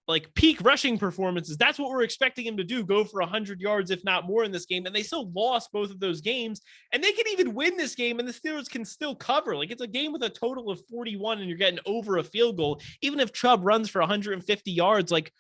like peak rushing performances. That's what we're expecting him to do. Go for 100 yards, if not more in this game. And they still lost both of those games, and they can even win this game and the Steelers can still cover. Like, it's a game with a total of 41 and you're getting over a field goal. Even if Chubb runs for 150 yards, like,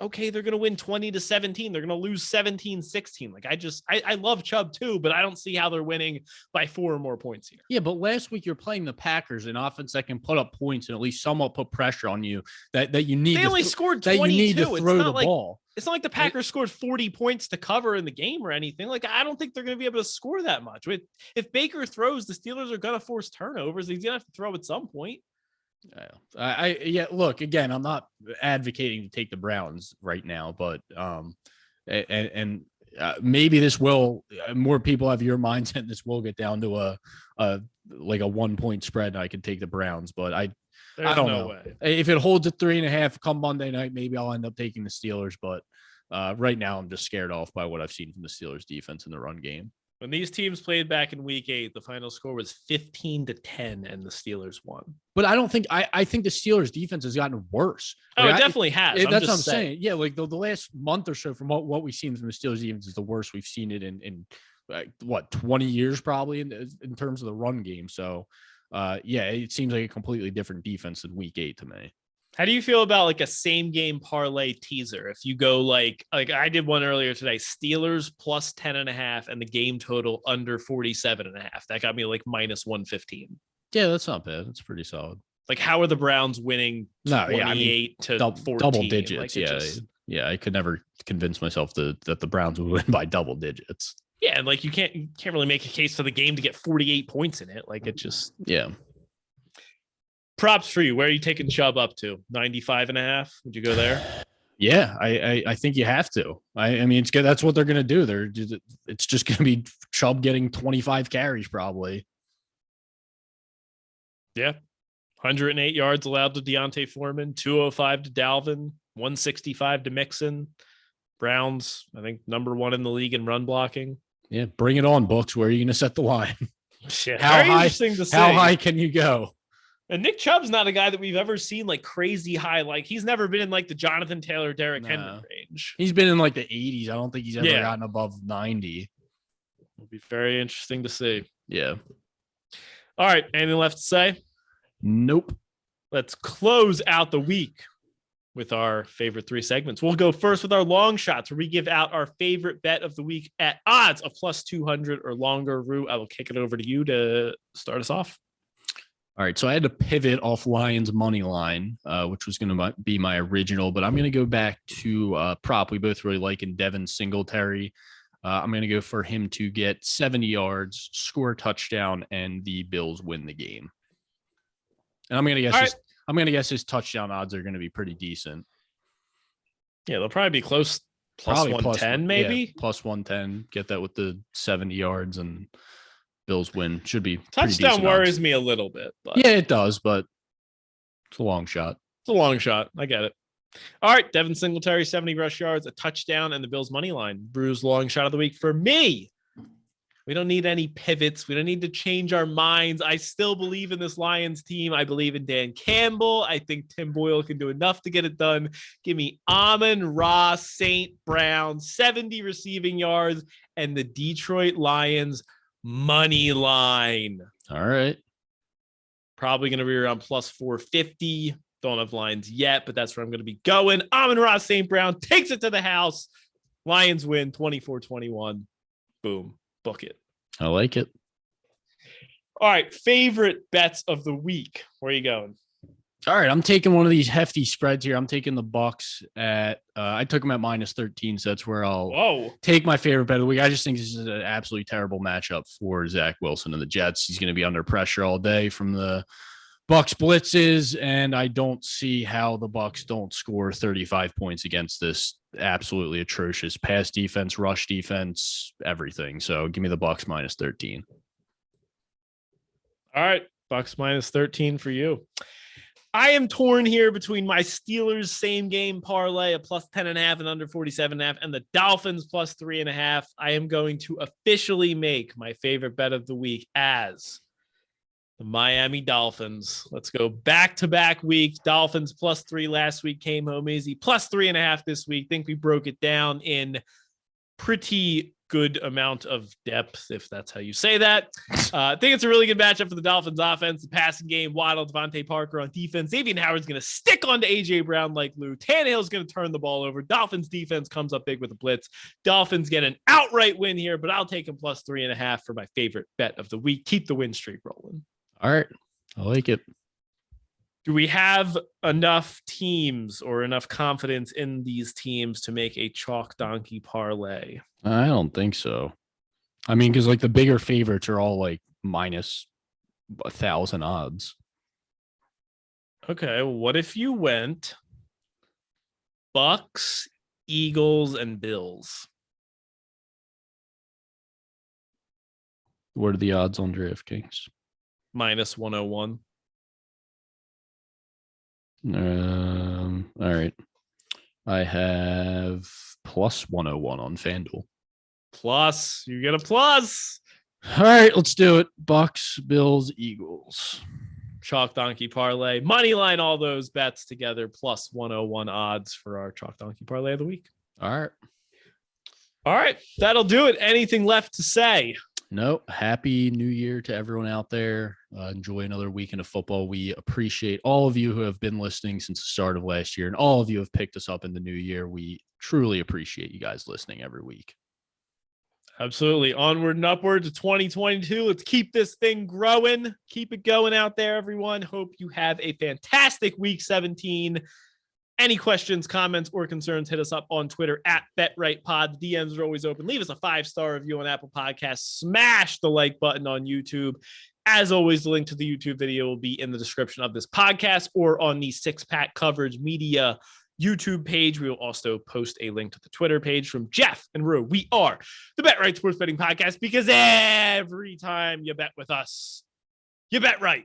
okay, they're going to win 20-17. They're going to lose 17-16. Like, I love Chubb too, but I don't see how they're winning by 4 or more points here. Yeah, but last week you're playing the Packers, an offense that can put up points and at least somewhat put pressure on you that you need. They only scored 22. That you need to throw the ball. It's not like the Packers scored 40 points to cover in the game or anything. Like, I don't think they're going to be able to score that much. If Baker throws, the Steelers are going to force turnovers. He's going to have to throw at some point. Look, again, I'm not advocating to take the Browns right now, but maybe this will, more people have your mindset. This will get down to a 1 point spread, and I can take the Browns, but I don't know. Way. If it holds at 3.5 come Monday night, maybe I'll end up taking the Steelers, but right now I'm just scared off by what I've seen from the Steelers defense in the run game. When these teams played back in week 8, the final score was 15-10 and the Steelers won. But I think the Steelers defense has gotten worse. It definitely has. That's what I'm saying. Yeah, like the last month or so from what we've seen from the Steelers defense is the worst we've seen it in 20 years probably in terms of the run game. So it seems like a completely different defense than week 8 to me. How do you feel about like a same game parlay teaser? If you go like I did one earlier today, Steelers plus 10.5 and the game total under 47.5. That got me like minus 115. Yeah, that's not bad. That's pretty solid. Like, how are the Browns winning 28 to 14? Double digits. Like, I could never convince myself that the Browns would win by double digits. Yeah, and like you can't really make a case for the game to get 48 points in it. Like, it just Props for you. Where are you taking Chubb up to? 95.5? Would you go there? Yeah, I think you have to. I mean, it's good. That's what they're going to do. It's just going to be Chubb getting 25 carries probably. Yeah. 108 yards allowed to Deontay Foreman, 205 to Dalvin, 165 to Mixon. Browns, I think, number 1 in the league in run blocking. Yeah, bring it on, Books. Where are you going to set the line? Yeah, how high can you go? And Nick Chubb's not a guy that we've ever seen like crazy high. Like, he's never been in like the Jonathan Taylor, Derrick Henry range. He's been in like the 80s. I don't think he's ever gotten above 90. It'll be very interesting to see. Yeah. All right. Anything left to say? Nope. Let's close out the week with our favorite 3 segments. We'll go first with our long shots, where we give out our favorite bet of the week at odds of plus 200 or longer. Rue, I will kick it over to you to start us off. All right, so I had to pivot off Lions money line, which was going to be my original, but I'm going to go back to prop we both really like in Devin Singletary. I'm going to go for him to get 70 yards, score a touchdown, and the Bills win the game. And I'm going to guess his touchdown odds are going to be pretty decent. Yeah, they'll probably be close, plus 110 maybe. Yeah, plus 110. Get that with the 70 yards and Bills win. Should be touchdown worries me a little bit. But yeah, it does, but it's a long shot. It's a long shot. I get it. All right, Devin Singletary, 70 rush yards, a touchdown, and the Bills money line. Bruce long shot of the week for me. We don't need any pivots. We don't need to change our minds. I still believe in this Lions team. I believe in Dan Campbell. I think Tim Boyle can do enough to get it done. Give me Amon-Ra St. Brown, 70 receiving yards, and the Detroit Lions money line. All right. Probably going to be around plus 450. Don't have lines yet, but that's where I'm going to be going. Amon-Ra St. Brown takes it to the house. Lions win 24-21. Boom. Book it. I like it. All right, favorite bets of the week. Where are you going? All right, I'm taking one of these hefty spreads here. I'm taking the Bucks at I took them at -13, so that's where I'll take my favorite bet of the week. I just think this is an absolutely terrible matchup for Zach Wilson and the Jets. He's going to be under pressure all day from the Bucks blitzes, and I don't see how the Bucks don't score 35 points against this absolutely atrocious pass defense, rush defense, everything. So give me the Bucks -13. All right, Bucks -13 for you. I am torn here between my Steelers same game parlay of +10.5 and under 47.5 and the Dolphins +3.5. I am going to officially make my favorite bet of the week as the Miami Dolphins. Let's go back-to-back weeks. Dolphins +3 last week, came home easy. +3.5 this week. Think we broke it down in pretty good amount of depth, if that's how you say that. I think it's a really good matchup for the Dolphins offense. The passing game, Waddle, Devonta Parker on defense. Xavier Howard's going to stick onto A.J. Brown like Lou. Tannehill's going to turn the ball over. Dolphins defense comes up big with a blitz. Dolphins get an outright win here, but I'll take them +3.5 for my favorite bet of the week. Keep the win streak rolling. All right. I like it. Do we have enough teams or enough confidence in these teams to make a chalk donkey parlay? I don't think so. I mean, because like the bigger favorites are all like -1,000 odds. Okay, what if you went Bucks, Eagles, and Bills? What are the odds on DraftKings? -101. All right. I have +101 on FanDuel. Plus, you get a plus. All right, let's do it. Bucks, Bills, Eagles. Chalk donkey parlay. Money line all those bets together. +101 odds for our chalk donkey parlay of the week. All right. All right. That'll do it. Anything left to say? No. Happy New Year to everyone out there. Enjoy another weekend of football. We appreciate all of you who have been listening since the start of last year, and all of you have picked us up in the new year. We truly appreciate you guys listening every week. Absolutely. Onward and upward to 2022. Let's keep this thing growing. Keep it going out there, everyone. Hope you have a fantastic week 17. Any questions, comments, or concerns, hit us up on Twitter at BetRightPod. The DMs are always open. Leave us a 5-star review on Apple Podcasts. Smash the like button on YouTube. As always, the link to the YouTube video will be in the description of this podcast or on the Six Pack Coverage Media YouTube page. We will also post a link to the Twitter page from Jeff and Rue. We are the Bet Right Sports Betting Podcast because every time you bet with us, you bet right.